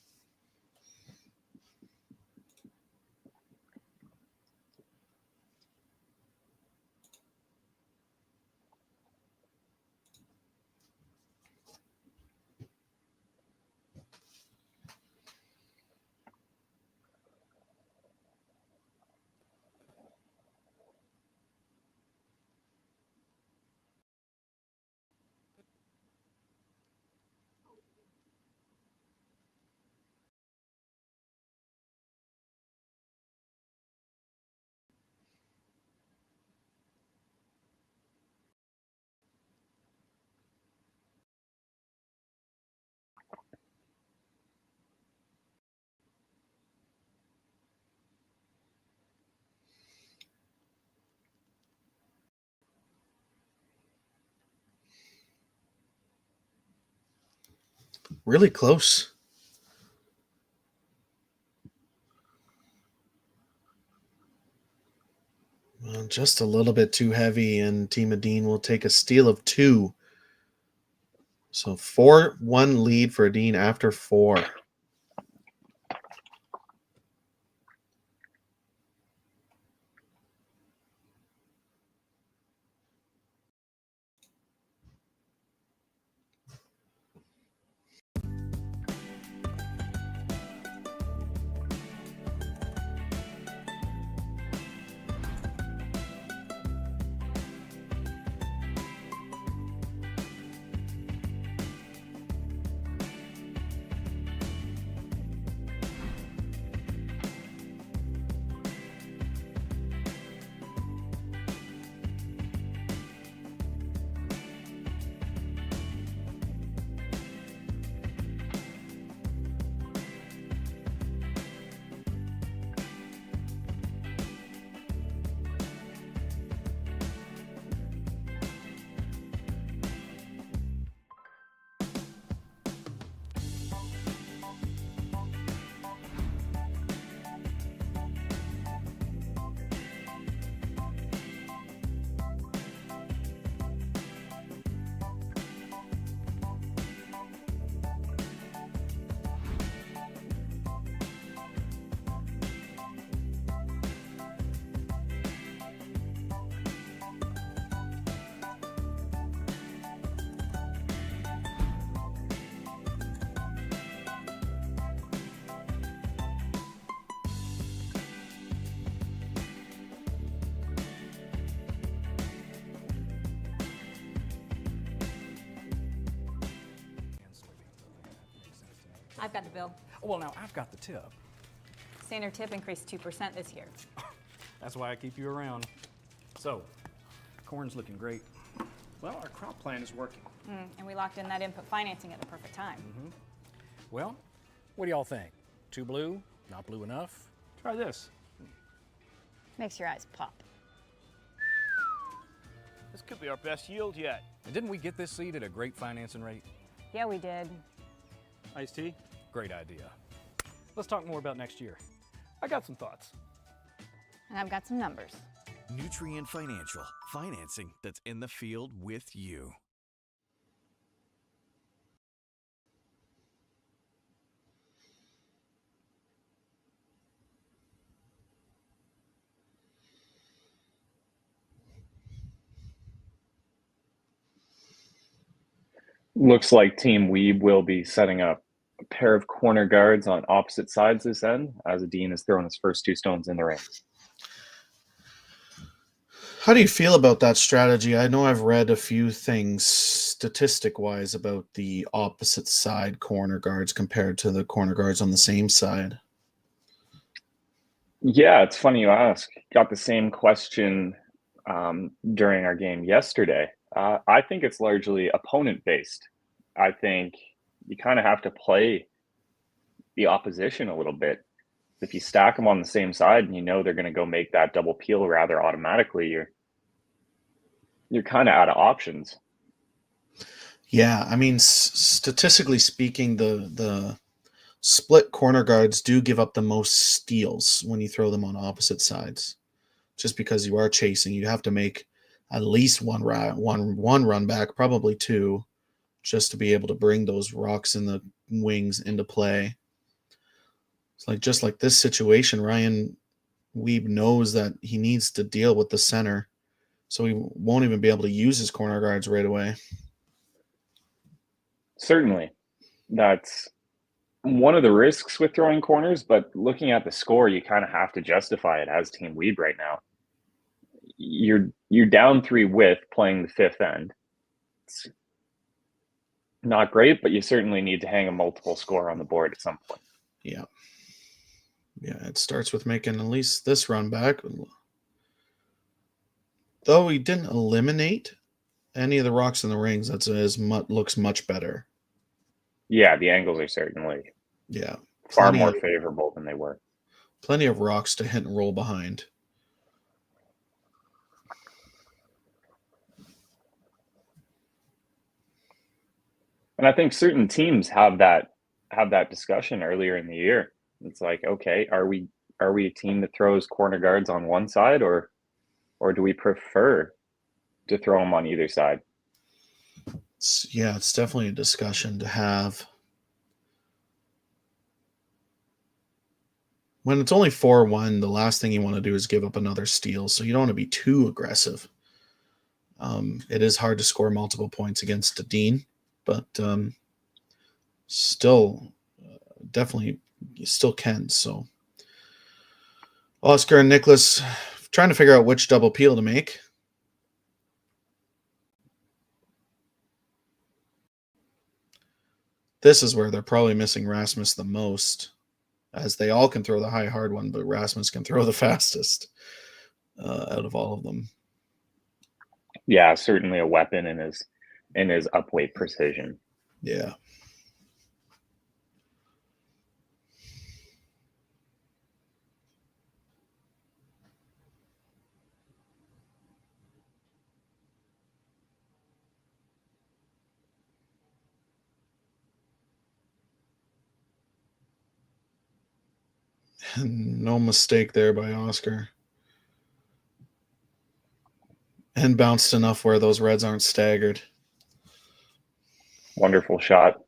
Really close. Just a little bit too heavy, and Team Edin will take a steal of 2. So 4-1 lead for Edin after 4. I've got the bill. Well, now I've got the tip. Standard tip increased 2% this year. That's why I keep you around. So, Corn's looking great. Well, our crop plan is working. And we locked in that input financing at the perfect time. Well, what do y'all think? Too blue? Not blue enough? Try this. Makes your eyes pop. This could be our best yield yet. And didn't we get this seed at a great financing rate? Yeah, we did. Iced tea? Great idea. Let's talk more about next year. I got some thoughts. And I've got some numbers. Nutrien Financial, financing that's in the field with you. Looks like Team Wiebe will be setting up a pair of corner guards on opposite sides this end, as Edin has thrown his first 2 stones in the ring. How do you feel about that strategy? I know I've read a few things statistic-wise about the opposite side corner guards compared to the corner guards on the same side. Yeah, it's funny you ask. Got the same question during our game yesterday. I think it's largely opponent-based. I think you kind of have to play the opposition a little bit. If you stack them on the same side and you know they're going to go make that double peel rather automatically, you're kind of out of options. Yeah, I mean, statistically speaking, the split corner guards do give up the most steals when you throw them on opposite sides. Just because you are chasing, you have to make at least one run back, probably 2, just to be able to bring those rocks in the wings into play. It's like just like this situation, Ryan Wiebe knows that he needs to deal with the center, so he won't even be able to use his corner guards right away. Certainly. That's one of the risks with throwing corners, but looking at the score, you kind of have to justify it as Team Wiebe right now. You're down 3 with playing the 5th end. It's not great, but you certainly need to hang a multiple score on the board at some point. Yeah. Yeah, it starts with making at least this run back. Though he didn't eliminate any of the rocks in the rings, looks much better. Yeah, the angles are certainly far more favorable than they were. Plenty of rocks to hit and roll behind. And I think certain teams have that discussion earlier in the year. It's like, okay, are we a team that throws corner guards on one side, or do we prefer to throw them on either side? It's definitely a discussion to have. When it's only 4-1, the last thing you want to do is give up another steal, so you don't want to be too aggressive. It is hard to score multiple points against Edin, but still, definitely, you still can. So, Oscar and Niklas trying to figure out which double peel to make. This is where they're probably missing Rasmus the most, as they all can throw the high hard one, but Rasmus can throw the fastest out of all of them. Yeah, certainly a weapon in his upweight precision. Yeah. No mistake there by Oscar. And bounced enough where those reds aren't staggered. Wonderful shot.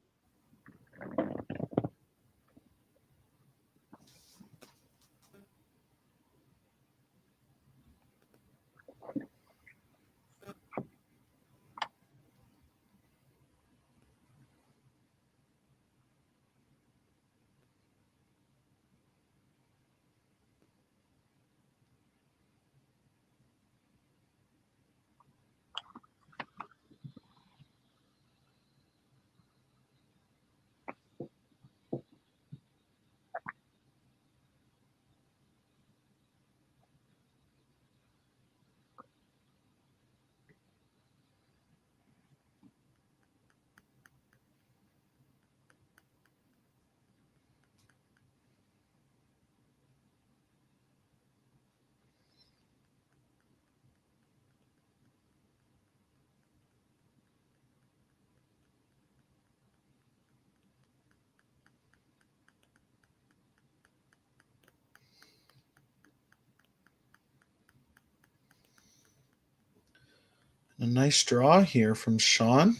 A nice draw here from Sean.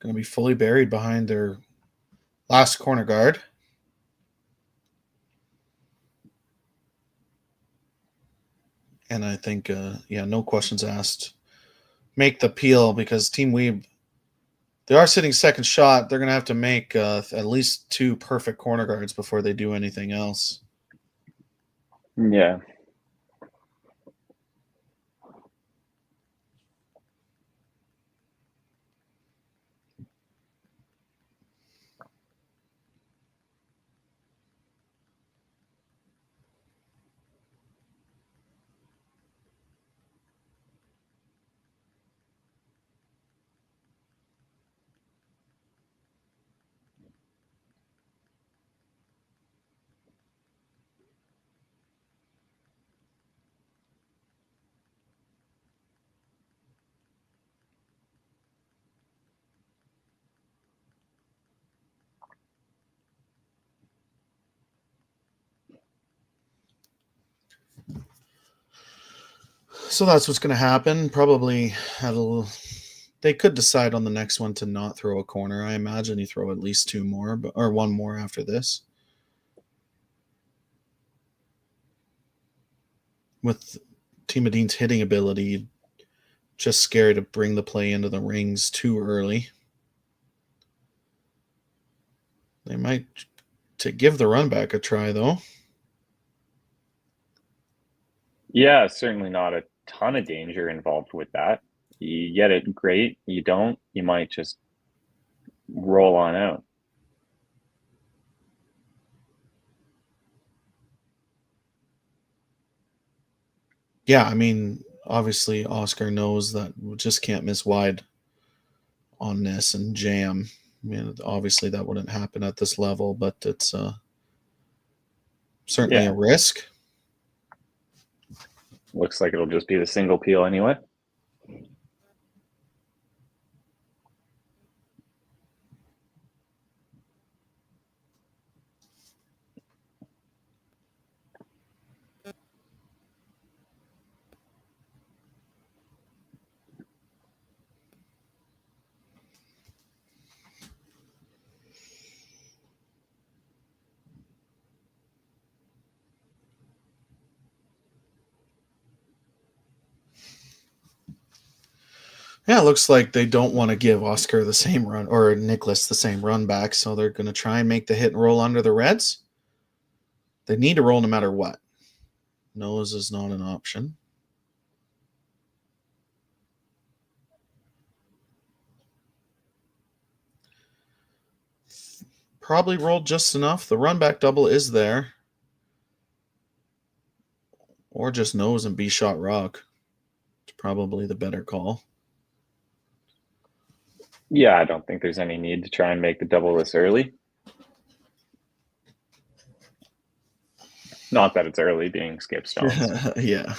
Going to be fully buried behind their last corner guard. And I think, no questions asked. Make the peel because Team Wiebe, they are sitting second shot. They're going to have to make at least 2 perfect corner guards before they do anything else. Yeah. So that's what's going to happen. Probably they could decide on the next one to not throw a corner. I imagine you throw at least 2 more, or 1 more after this. With Team Edin's hitting ability, just scary to bring the play into the rings too early. They might give the run back a try, though. Yeah, certainly not a ton of danger involved with that. You get it, great. You don't, you might just roll on out. Yeah, I mean, obviously Oscar knows that we just can't miss wide on this and jam. I mean, obviously that wouldn't happen at this level, but it's certainly a risk. Looks like it'll just be the single peel anyway. Yeah, it looks like they don't want to give Oscar the same run, or Niklas the same run back, so they're going to try and make the hit and roll under the Reds. They need to roll no matter what. Nose is not an option. Probably rolled just enough. The run back double is there. Or just nose and B shot rock. It's probably the better call. Yeah, I don't think there's any need to try and make the double this early. Not that it's early being skip stones. Yeah.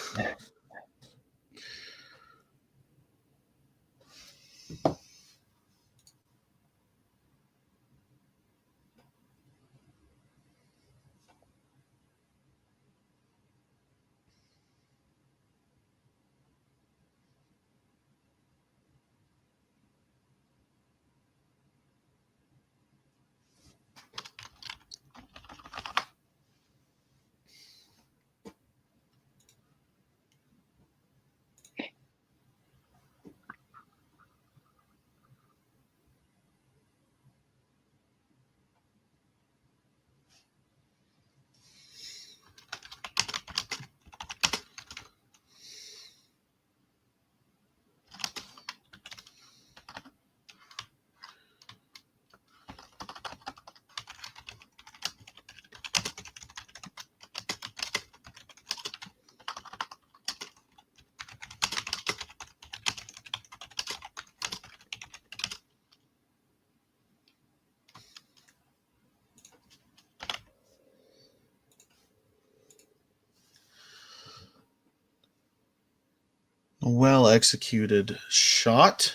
A well-executed shot.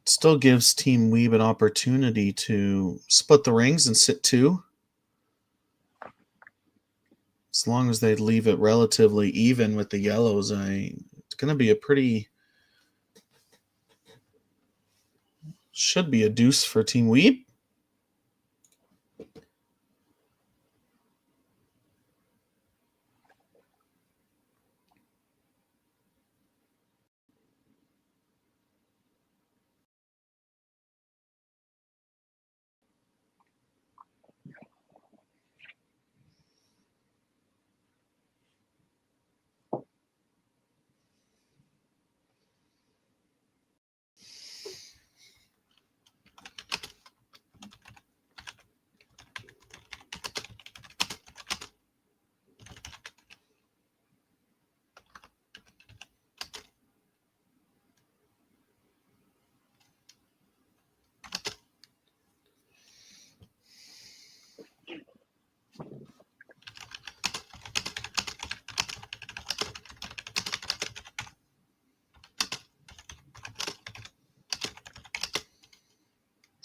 Still gives Team Wiebe an opportunity to split the rings and sit 2. As long as they leave it relatively even with the yellows, it's going to be a pretty Should be a deuce for Team Wiebe.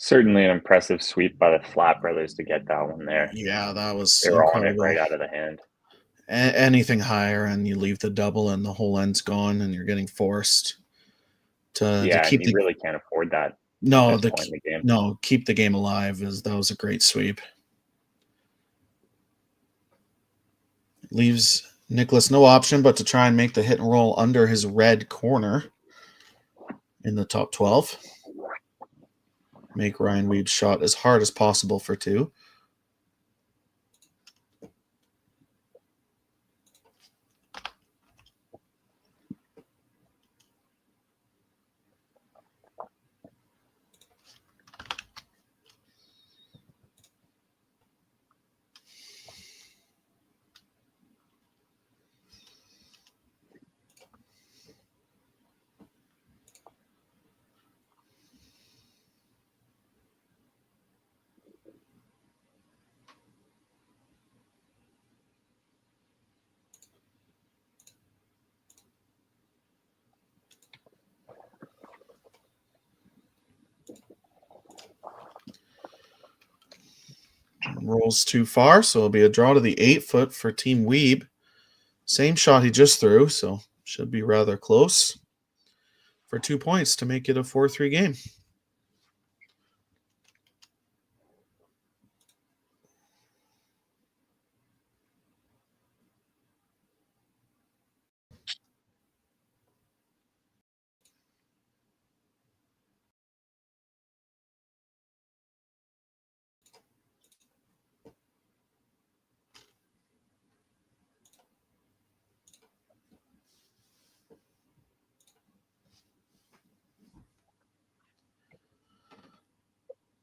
Certainly an impressive sweep by the Flat brothers to get that one there. Yeah, that was They were on it incredible. right out of the hand. Anything higher and you leave the double and the whole end's gone and you're getting forced to keep you really can't afford that. No, at this point in the game. no, keep the game alive. That was a great sweep. Leaves Niklas no option but to try and make the hit and roll under his red corner in the top 12. Make Ryan Wiebe's shot as hard as possible for 2. Rolls too far, so it'll be a draw to the 8-foot for Team Wiebe. Same shot he just threw, so should be rather close for 2 points to make it a 4-3 game.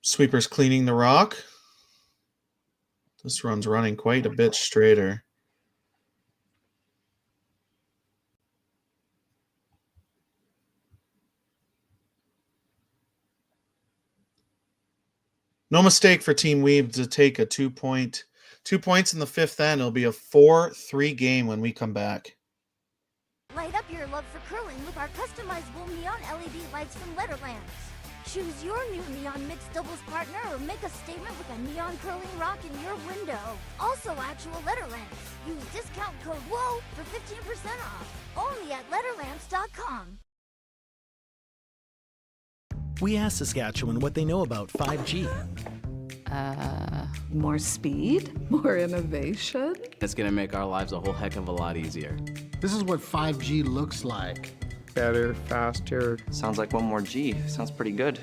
Sweeper's cleaning the rock. This run's running quite a bit straighter. No mistake for Team Wiebe to take a 2 points in the 5th end. It'll be a 4-3 game when we come back. Light up your love for curling with our customizable neon LED lights from Letterlands. Choose your new neon mixed doubles partner or make a statement with a neon curling rock in your window. Also actual Letterlands. Use discount code WHOA for 15% off. Only at Letterlands.com. We asked Saskatchewan what they know about 5G. More speed, more innovation. It's going to make our lives a whole heck of a lot easier. This is what 5G looks like. Better, faster. Sounds like one more G. Sounds pretty good.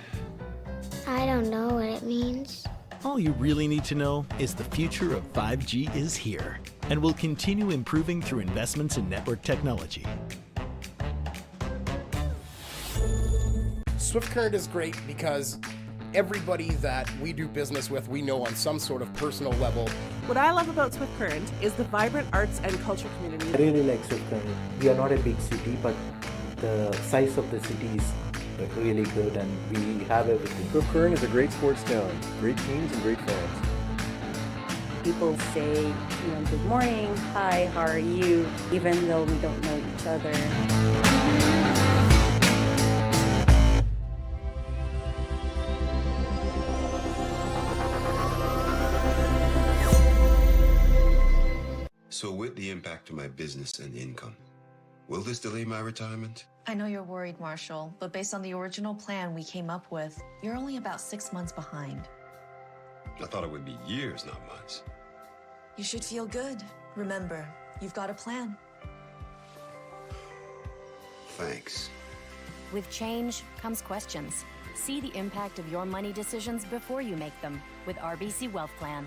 I don't know what it means. All you really need to know is the future of 5G is here and will continue improving through investments in network technology. Swift Current is great because everybody that we do business with, we know on some sort of personal level. What I love about Swift Current is the vibrant arts and culture community. I really like Swift Current. We are not a big city, but the size of the city is really good and we have everything. Swift Current is a great sports town, great teams and great fans. People say, good morning, hi, how are you, even though we don't know each other. So with the impact to my business and income, will this delay my retirement? I know you're worried, Marshall, but based on the original plan we came up with, you're only about 6 months behind. I thought it would be years, not months. You should feel good. Remember, you've got a plan. Thanks. With change comes questions. See the impact of your money decisions before you make them with RBC Wealth Plan.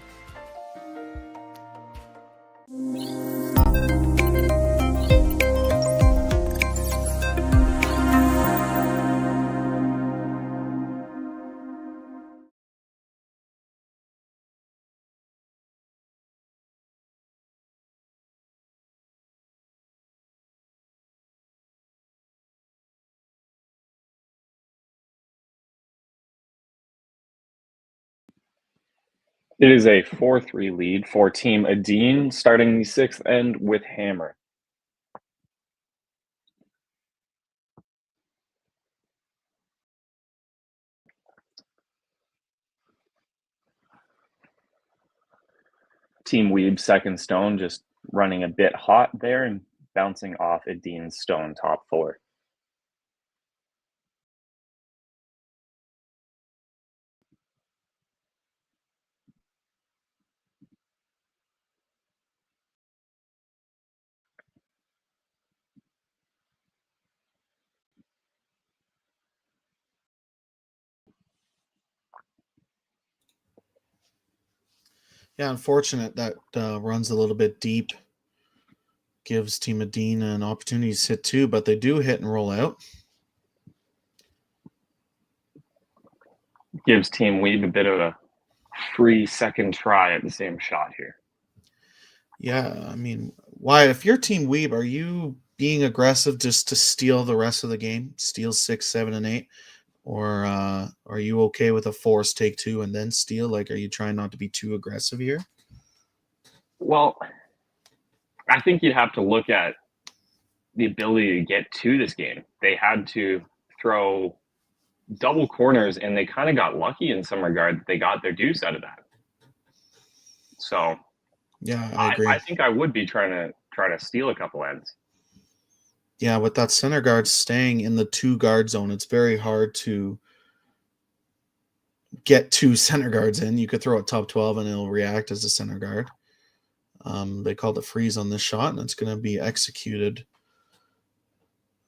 It is a 4-3 lead for Team Edin, starting the 6th end with Hammer. Team Wiebe, second stone, just running a bit hot there and bouncing off Edin's stone top 4. Yeah, unfortunate that runs a little bit deep. Gives Team Edin an opportunity to hit 2, but they do hit and roll out. Gives Team Wiebe a bit of a free second try at the same shot here. Yeah, I mean, why? If you're Team Wiebe, are you being aggressive just to steal the rest of the game? Steal 6, 7, and 8? Or are you okay with a forced take 2 and then steal? Like, are you trying not to be too aggressive here? Well, I think you'd have to look at the ability to get to this game. They had to throw double corners, and they kind of got lucky in some regard. They got their deuce out of that. So, yeah, I agree. I think I would be trying to steal a couple ends. Yeah, with that center guard staying in the 2 guard zone, it's very hard to get 2 center guards in. You could throw a top 12 and it'll react as a center guard. They called it freeze on this shot, and it's going to be executed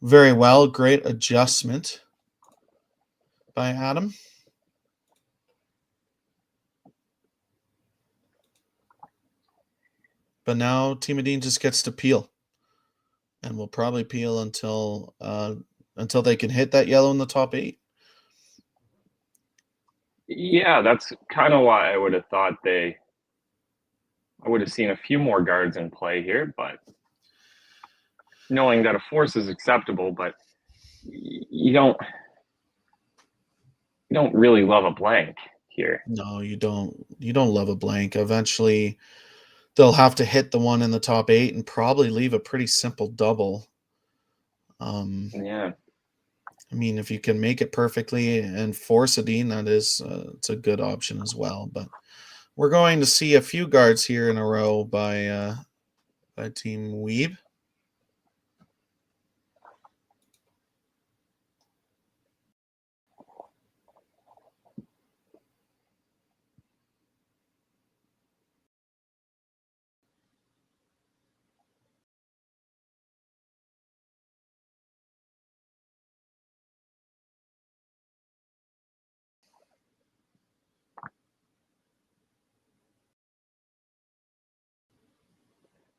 very well. Great adjustment by Adam. But now Team Edin just gets to peel. And will probably peel until they can hit that yellow in the top 8. Yeah, that's kind of why I would have thought I would have seen a few more guards in play here, but knowing that a force is acceptable, but you don't really love a blank here. No, you don't. You don't love a blank. Eventually, they'll have to hit the one in the top 8 and probably leave a pretty simple double. Yeah. I mean, if you can make it perfectly and force Edin, that is it's a good option as well. But we're going to see a few guards here in a row by Team Wiebe.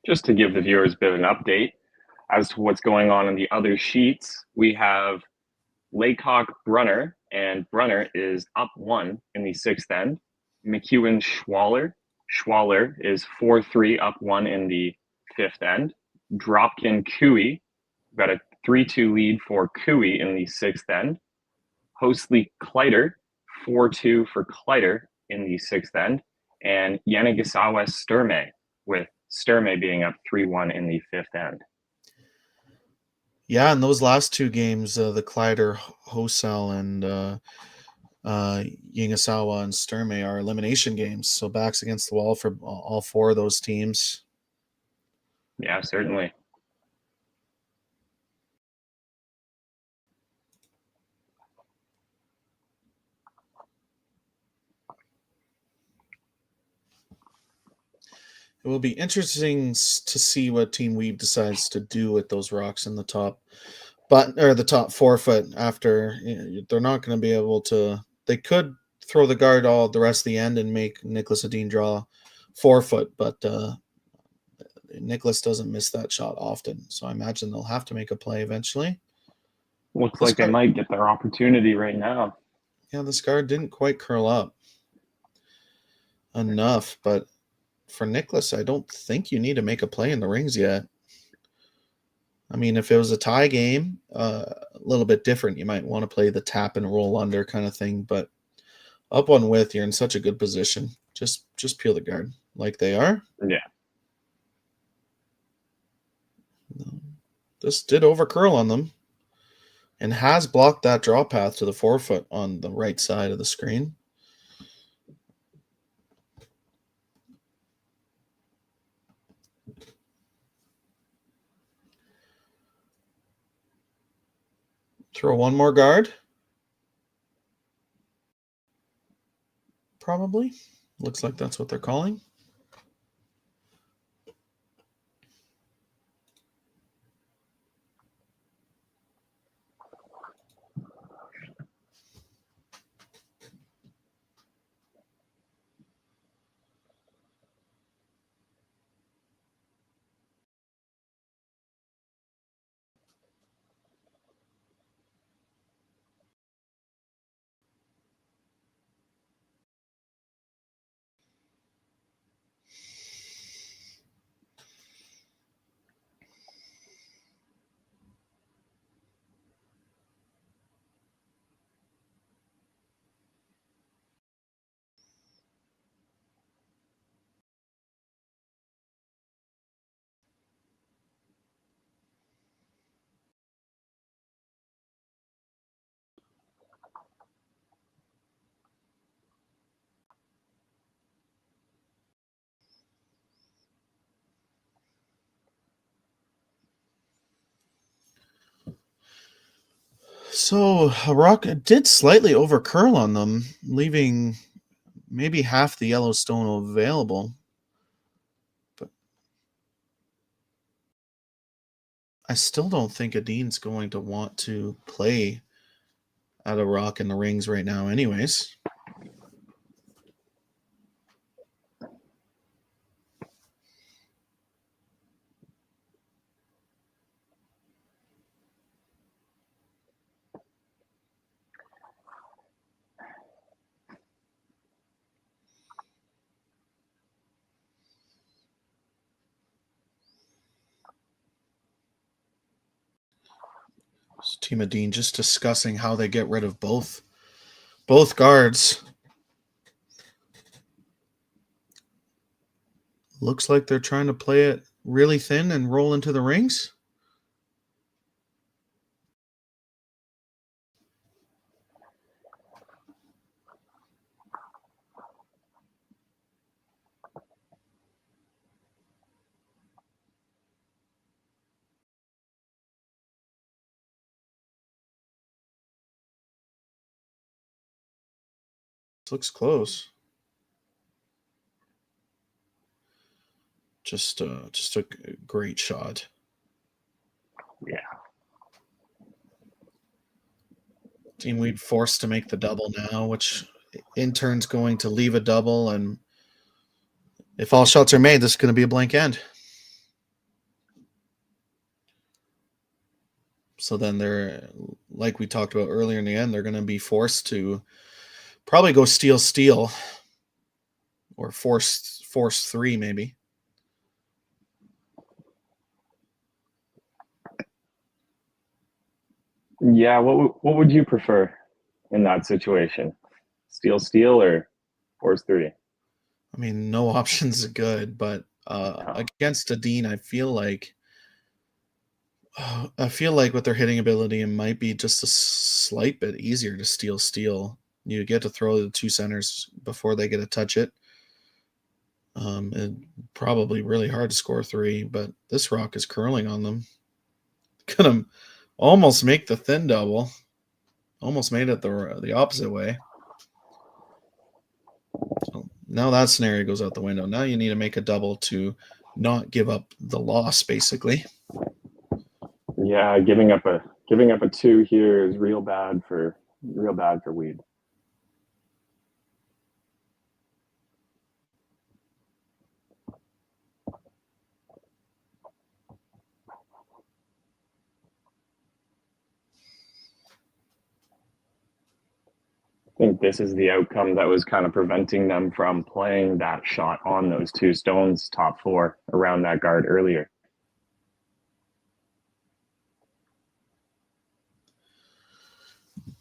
Just to give the viewers a bit of an update as to what's going on in the other sheets, we have Laycock Brunner, and Brunner is up 1 in the 6th end. McEwen Schwaller is 4-3 up 1 in the 5th end. Dropkin Cooey, got a 3-2 lead for Cooey in the 6th end. Hostley Kleider, 4-2 for Kleider in the 6th end. And Yanagisawa Sturme, with Sturme being up 3-1 in the 5th end. Yeah, in those last 2 games, the Kleider, Hosel, and Yanagisawa and Sturme are elimination games. So backs against the wall for all 4 of those teams. Yeah, certainly. It will be interesting to see what Team Wiebe decides to do with those rocks in the top or the top 4 foot after. They're not going to be able to. They could throw the guard all the rest of the end and make Niklas Edin draw 4 foot, but Niklas doesn't miss that shot often, so I imagine they'll have to make a play eventually. Looks like they might get their opportunity right now. Yeah, this guard didn't quite curl up enough, but for Niklas, I don't think you need to make a play in the rings yet. I mean, if it was a tie game, a little bit different. You might want to play the tap and roll under kind of thing, but up on width, you're in such a good position. Just peel the guard like they are. Yeah. This did over curl on them and has blocked that draw path to the 4 foot on the right side of the screen. Throw one more guard. Probably. Looks like that's what they're calling. So a rock did slightly over curl on them, leaving maybe half the yellow stone available. But I still don't think Edin's going to want to play at a rock in the rings right now anyways. Team Edin just discussing how they get rid of both guards. Looks like they're trying to play it really thin and roll into the rings. Looks close. Just a great shot. Yeah. Team Wiebe forced to make the double now, which in turn's going to leave a double, and if all shots are made, this is going to be a blank end. So then they're, like we talked about earlier in the end, they're going to be forced to probably go steal, or force 3 maybe. Yeah, what would you prefer in that situation? Steal or force 3? I mean, no options are good, but against Edin, I feel like with their hitting ability, it might be just a slight bit easier to steal. You get to throw the 2 centers before they get to touch it. And probably really hard to score 3, but this rock is curling on them. Gonna almost make the thin double. Almost made it the opposite way. So Now that scenario goes out the window. Now you need to make a double to not give up the loss, basically. Yeah, giving up a 2 here is real bad for Wiebe. I think this is the outcome that was kind of preventing them from playing that shot on those 2 stones, top 4, around that guard earlier.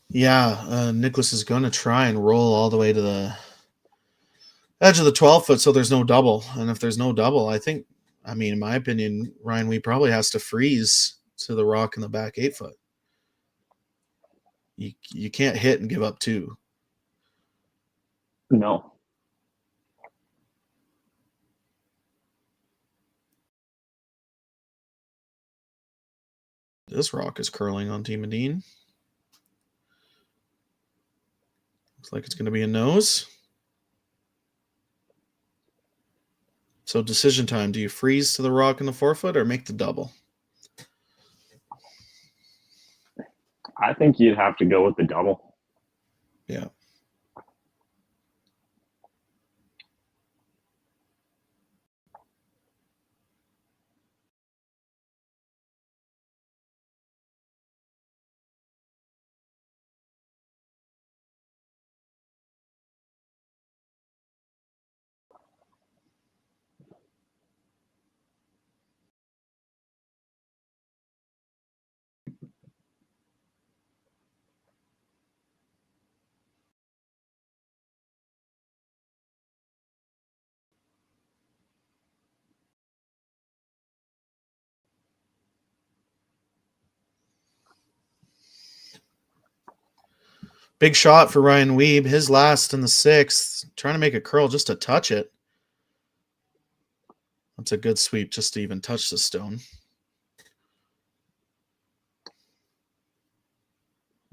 Yeah, Niklas is going to try and roll all the way to the edge of the 12-foot so there's no double. And if there's no double, in my opinion, Ryan Wiebe probably has to freeze to the rock in the back 8-foot. You can't hit and give up 2. No. This rock is curling on Team Edin. Looks like it's going to be a nose. So decision time. Do you freeze to the rock in the 4-foot or make the double? I think you'd have to go with the double. Yeah. Big shot for Ryan Wiebe. His last in the 6th. Trying to make a curl just to touch it. That's a good sweep just to even touch the stone.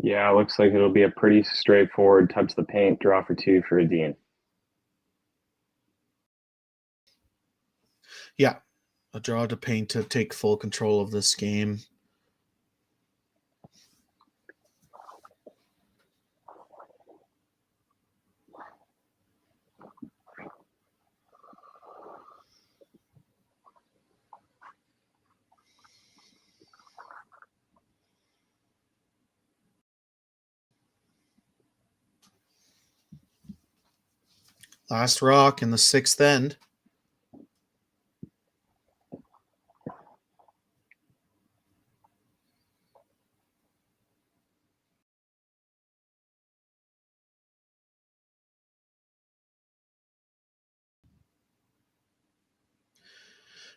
Yeah, looks like it'll be a pretty straightforward touch the paint, draw for 2 for Edin. Yeah, a draw to paint to take full control of this game. Last rock in the 6th end.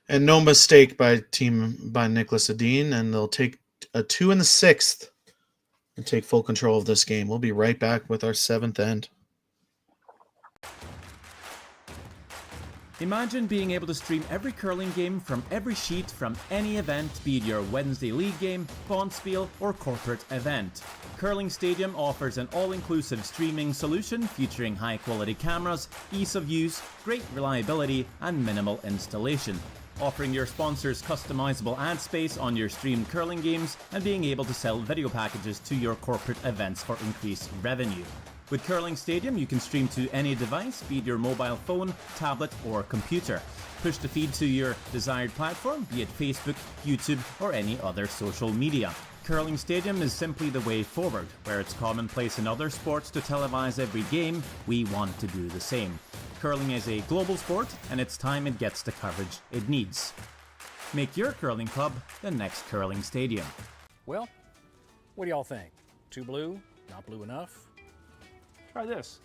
And no mistake by Niklas Edin, and they'll take a 2 in the 6th and take full control of this game. We'll be right back with our 7th end. Imagine being able to stream every curling game from every sheet from any event, be it your Wednesday league game, bonspiel, or corporate event. Curling Stadium offers an all-inclusive streaming solution featuring high-quality cameras, ease of use, great reliability, and minimal installation. Offering your sponsors customizable ad space on your streamed curling games and being able to sell video packages to your corporate events for increased revenue. With Curling Stadium, you can stream to any device, be it your mobile phone, tablet, or computer. Push the feed to your desired platform, be it Facebook, YouTube, or any other social media. Curling Stadium is simply the way forward. Where it's commonplace in other sports to televise every game, we want to do the same. Curling is a global sport, and it's time it gets the coverage it needs. Make your curling club the next Curling Stadium. Well, what do y'all think? Too blue? Not blue enough? Try this.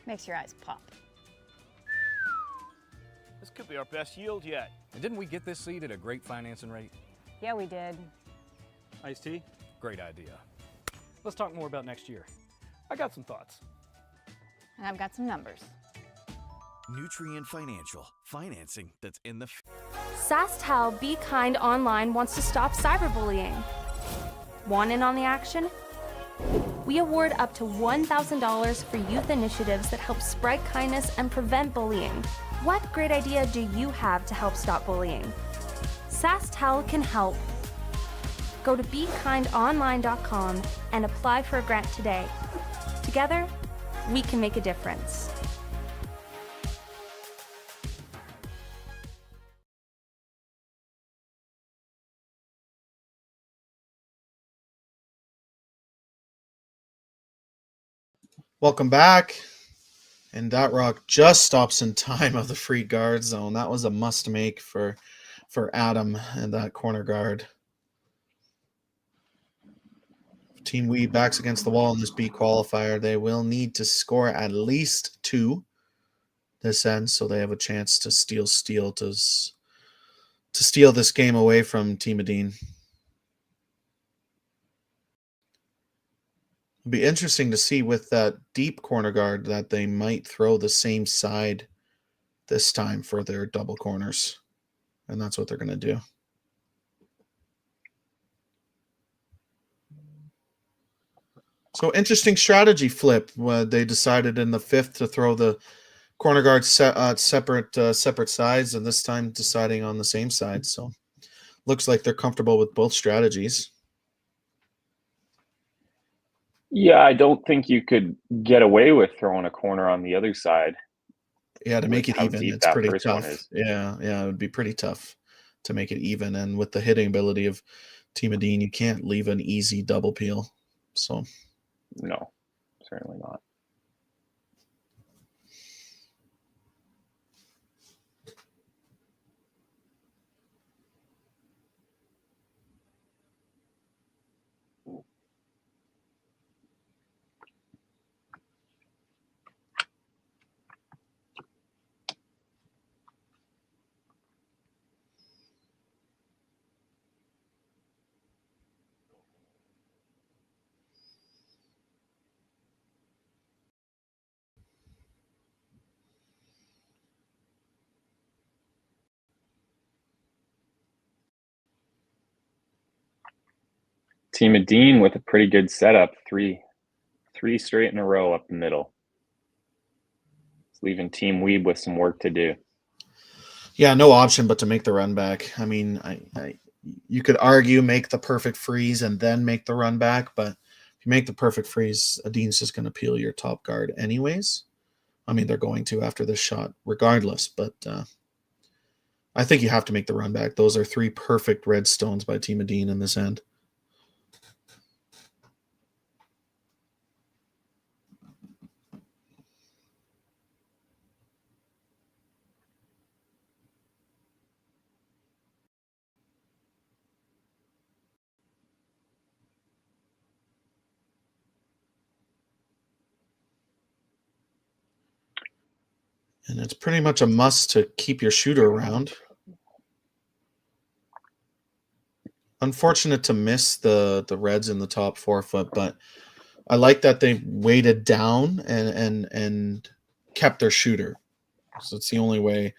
Makes your eyes pop. This could be our best yield yet. And didn't we get this seed at a great financing rate? Yeah, we did. Iced tea? Great idea. Let's talk more about next year. I got some thoughts. And I've got some numbers. Nutrien Financial. Financing that's in the... SaskTel Be Kind Online wants to stop cyberbullying. Want in on the action? We award up to $1,000 for youth initiatives that help spread kindness and prevent bullying. What great idea do you have to help stop bullying? SaskTel can help. Go to BeKindOnline.com and apply for a grant today. Together, we can make a difference. Welcome back. And that rock just stops in time of the free guard zone. That was a must make for Adam and that corner guard. Team Wiebe backs against the wall in this B qualifier. They will need to score at least 2 this end, so they have a chance to steal this game away from Team Edin. It'll be interesting to see with that deep corner guard that they might throw the same side this time for their double corners. And that's what they're going to do. So interesting strategy flip. They decided in the 5th to throw the corner guards separate sides, and this time deciding on the same side. So looks like they're comfortable with both strategies. Yeah, I don't think you could get away with throwing a corner on the other side. Yeah, to make it even, it's pretty tough. Yeah, it would be pretty tough to make it even. And with the hitting ability of Team Edin, you can't leave an easy double peel. So, no, certainly not. Team Edin with a pretty good setup, three straight in a row up the middle. It's leaving Team Wiebe with some work to do. Yeah, no option but to make the run back. I mean, you could argue make the perfect freeze and then make the run back, but if you make the perfect freeze, Edin's just going to peel your top guard anyways. I mean, they're going to after this shot regardless, but I think you have to make the run back. Those are 3 perfect red stones by Team Edin in this end. And it's pretty much a must to keep your shooter around. Unfortunate to miss the reds in the top 4 foot, but I like that they weighted down and kept their shooter. So it's the only way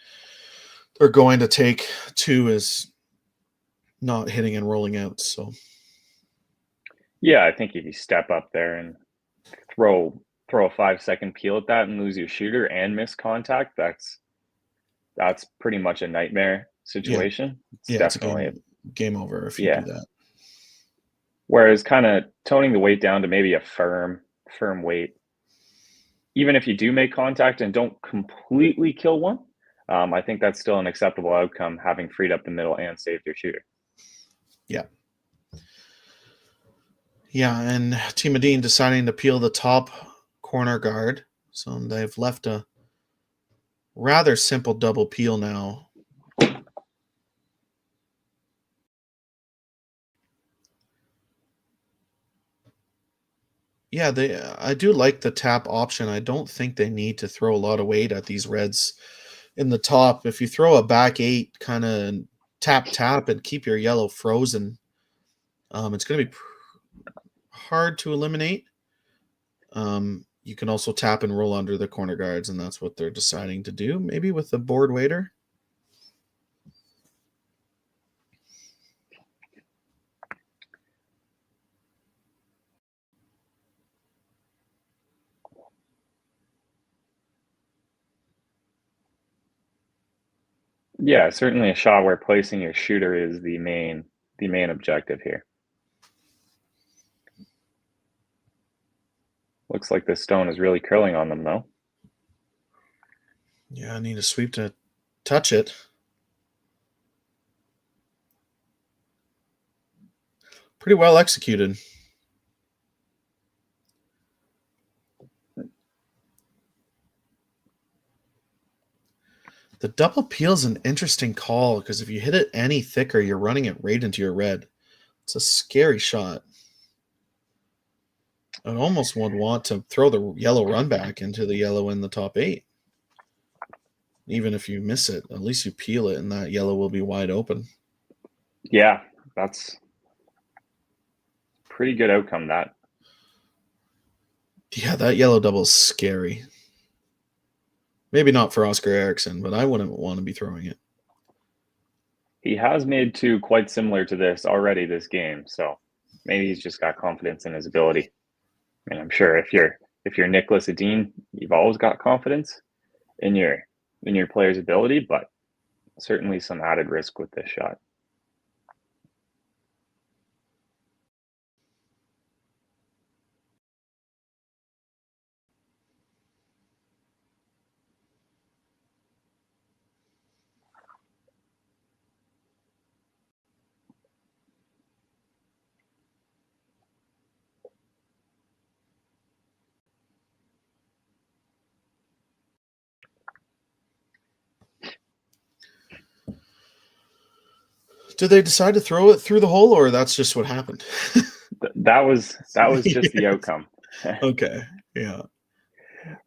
they're going to take 2 is not hitting and rolling out. So yeah, I think if you step up there and throw a 5-second peel at that and lose your shooter and miss contact, that's pretty much a nightmare situation. Yeah, it's definitely a game over if you do that. Whereas kind of toning the weight down to maybe a firm weight, even if you do make contact and don't completely kill one, I think that's still an acceptable outcome, having freed up the middle and saved your shooter. Yeah. Yeah, and Team Edin deciding to peel the top corner guard. So they've left a rather simple double peel now. Yeah, I do like the tap option. I don't think they need to throw a lot of weight at these reds in the top. If you throw a back 8 kind of tap and keep your yellow frozen, it's going to be hard to eliminate. You can also tap and roll under the corner guards, and that's what they're deciding to do, maybe with the board waiter. Yeah, certainly a shot where placing your shooter is the main objective here. Looks like this stone is really curling on them, though. Yeah, I need a sweep to touch it. Pretty well executed. The double peel is an interesting call because if you hit it any thicker, you're running it right into your red. It's a scary shot. I almost would want to throw the yellow run back into the yellow in the top 8. Even if you miss it, at least you peel it and that yellow will be wide open. Yeah, that's pretty good outcome, that. Yeah, that yellow double is scary. Maybe not for Oscar Eriksson, but I wouldn't want to be throwing it. He has made 2 quite similar to this already this game, so maybe he's just got confidence in his ability. And I'm sure if you're Niklas Edin, you've always got confidence in your player's ability, but certainly some added risk with this shot. Did they decide to throw it through the hole, or that's just what happened? That was just the outcome. Okay, yeah.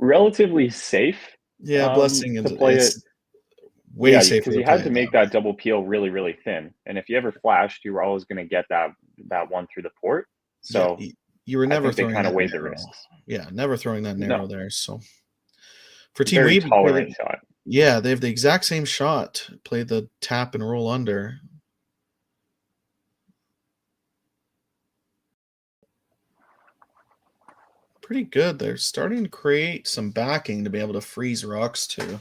Relatively safe. Yeah, blessing to play it. Way safer because you had to make that double peel really, really thin, and if you ever flashed, you were always going to get that one through the port. So yeah, you were never throwing kind of that weighed the narrow. risks. Yeah, never throwing that narrow there. So for Team Very Wiebe, tolerant shot. Yeah, they have the exact same shot. Play the tap and roll under. Pretty good. They're starting to create some backing to be able to freeze rocks too.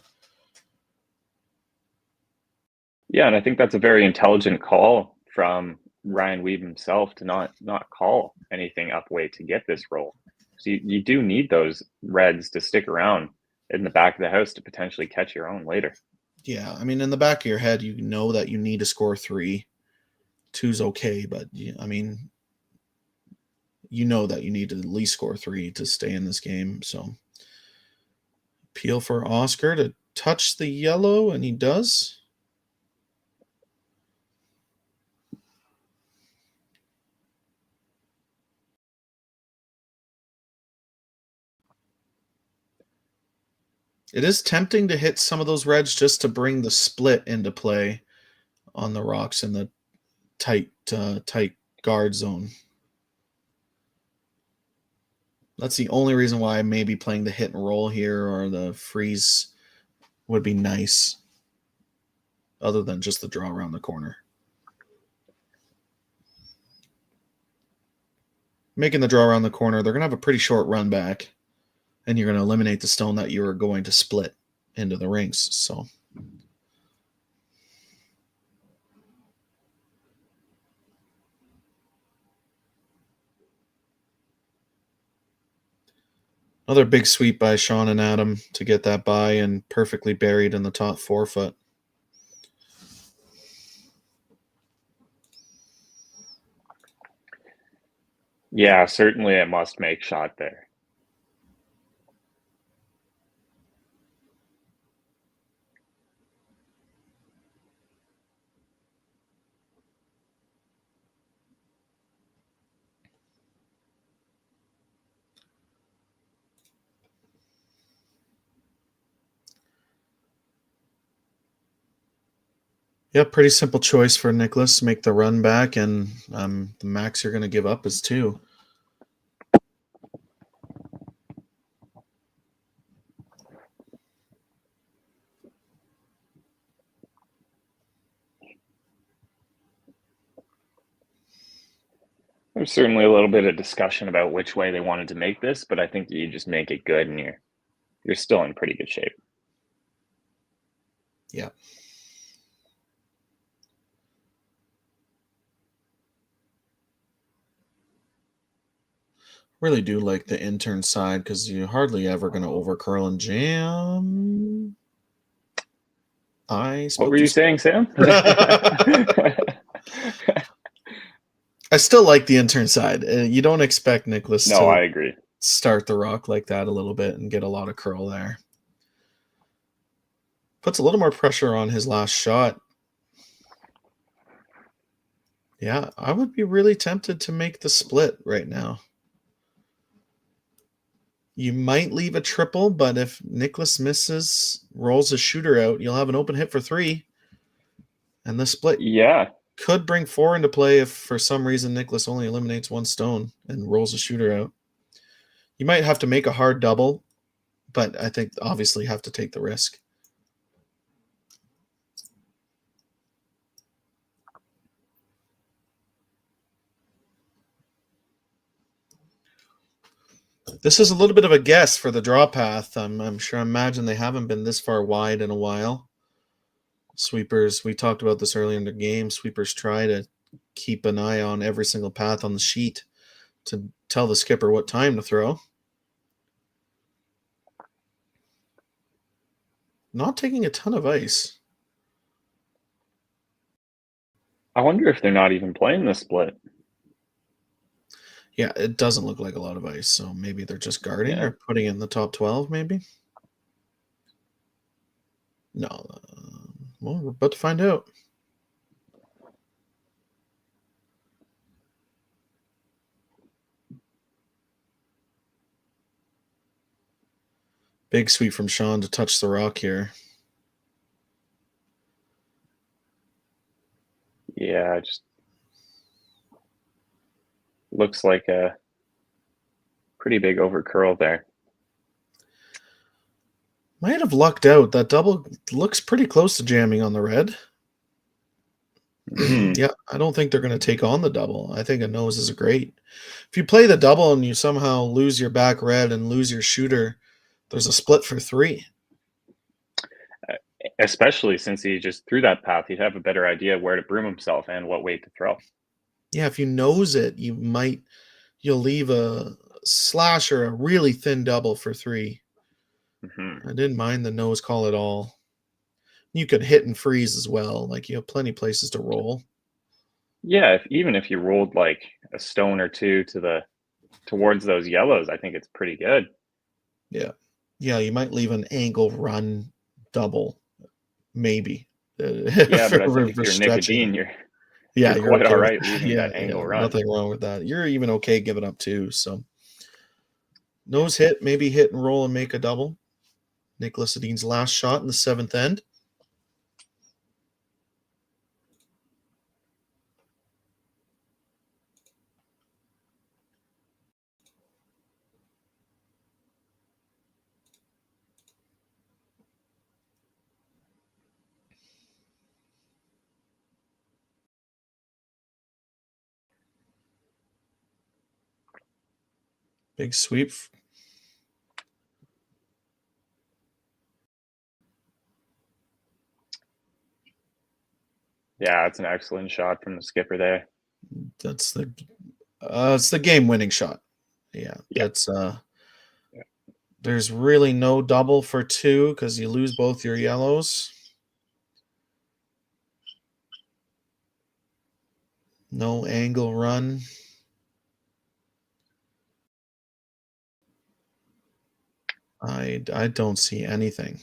Yeah, and I think that's a very intelligent call from Ryan Wiebe himself to not call anything upweight to get this roll. So you do need those reds to stick around in the back of the house to potentially catch your own later. Yeah, I mean, in the back of your head, you know that you need to score 3. 2's okay, but I mean, you know that you need to at least score 3 to stay in this game. So peel for Oscar to touch the yellow, and he does. It is tempting to hit some of those reds just to bring the split into play on the rocks in the tight guard zone. That's the only reason why maybe playing the hit and roll here or the freeze would be nice, other than just the draw around the corner. Making the draw around the corner, they're going to have a pretty short run back, and you're going to eliminate the stone that you are going to split into the rings. So another big sweep by Sean and Adam to get that by and perfectly buried in the top 4 foot. Yeah, certainly a must-make shot there. Yeah, pretty simple choice for Niklas. Make the run back, and the max you're going to give up is 2. There's certainly a little bit of discussion about which way they wanted to make this, but I think you just make it good and you're still in pretty good shape. Yeah. Really do like the intern side because you're hardly ever going to over curl and jam. What were you saying, Sam? I still like the intern side. You don't expect Niklas No, to I agree. start the rock like that a little bit and get a lot of curl there. Puts a little more pressure on his last shot. Yeah, I would be really tempted to make the split right now. You might leave a triple, but if Niklas misses, rolls a shooter out, you'll have an open hit for 3. And the split could bring 4 into play if for some reason Niklas only eliminates 1 stone and rolls a shooter out. You might have to make a hard double, but I think obviously have to take the risk. This is a little bit of a guess for the draw path. I'm sure, imagine they haven't been this far wide in a while. Sweepers, we talked about this earlier in the game. Sweepers try to keep an eye on every single path on the sheet to tell the skipper what time to throw. Not taking a ton of ice. I wonder if they're not even playing the split. Yeah, it doesn't look like a lot of ice, so maybe they're just guarding or putting it in the top 12, maybe? No. Well, we're about to find out. Big sweep from Sean to touch the rock here. Yeah, it just looks like a pretty big over curl there. Might have lucked out. That double looks pretty close to jamming on the red. Yeah, I don't think they're going to take on the double. I think a nose is great. If you play the double and you somehow lose your back red and lose your shooter, there's a split for 3. Especially since he just threw that path, he'd have a better idea where to broom himself and what weight to throw. Yeah, if you nose it, you'll leave a slash or a really thin double for 3. I didn't mind the nose call at all. You could hit and freeze as well. Like, you have plenty of places to roll. Yeah, even if you rolled like a stone or 2 towards those yellows, I think it's pretty good. Yeah. Yeah, you might leave an angle run double, maybe. Yeah, but I think if you're Niklas Edin, you're quite all right leaving that angle run. Nothing wrong with that. You're even okay giving up 2. So nose hit, maybe hit and roll and make a double. Niklas Edin's last shot in the 7th end. Big sweep. Yeah, it's an excellent shot from the skipper there. That's it's the game-winning shot. Yeah, that's there's really no double for 2 because you lose both your yellows. No angle run. I don't see anything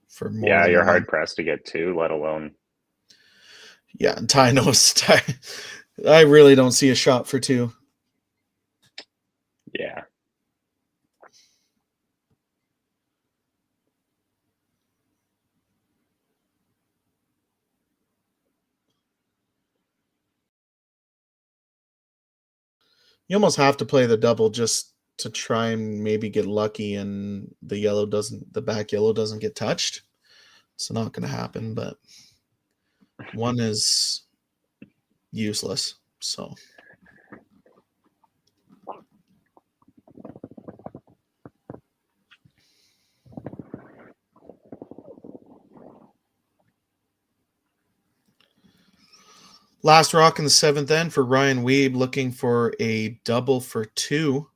for more. Yeah, than you're 1. hard pressed to get 2, let alone. Yeah, and Ty knows. I really don't see a shot for 2. Yeah. You almost have to play the double just to try and maybe get lucky and the back yellow doesn't get touched. It's not going to happen, but 1 is useless. So last rock in the 7th end for Ryan Wiebe, looking for a double for 2.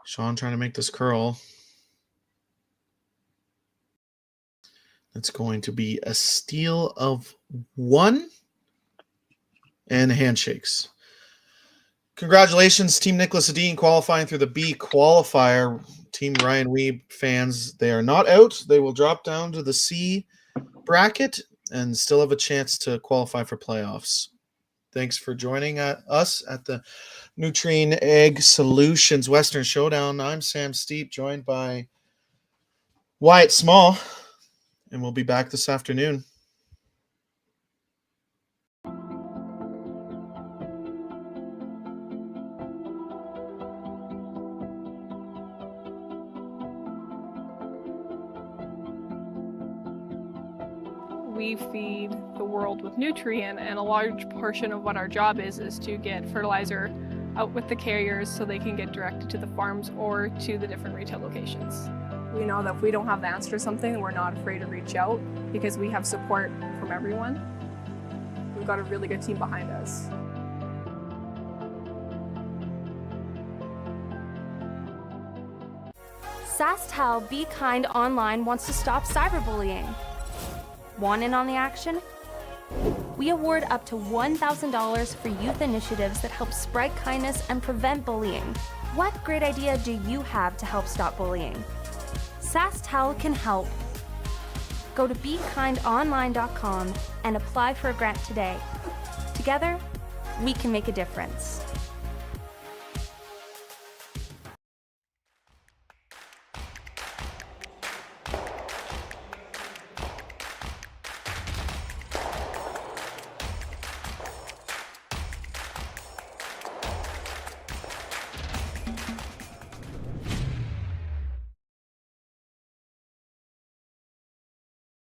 Sean trying to make this curl. That's going to be a steal of 1 and handshakes. Congratulations, Team Niklas Edin, qualifying through the B qualifier. Team Ryan Wiebe fans, they are not out. They will drop down to the C bracket and still have a chance to qualify for playoffs. Thanks for joining us at the Nutrien Ag Solutions Western Showdown. I'm Sam Steep, joined by Wyatt Small, and we'll be back this afternoon. We feed the world with Nutrien, and a large portion of what our job is to get fertilizer out with the carriers so they can get directed to the farms or to the different retail locations. We know that if we don't have the answer to something, we're not afraid to reach out because we have support from everyone. We've got a really good team behind us. SaskTel Be Kind Online wants to stop cyberbullying. Want in on the action? We award up to $1,000 for youth initiatives that help spread kindness and prevent bullying. What great idea do you have to help stop bullying? SaskTel can help. Go to BeKindOnline.com and apply for a grant today. Together, we can make a difference.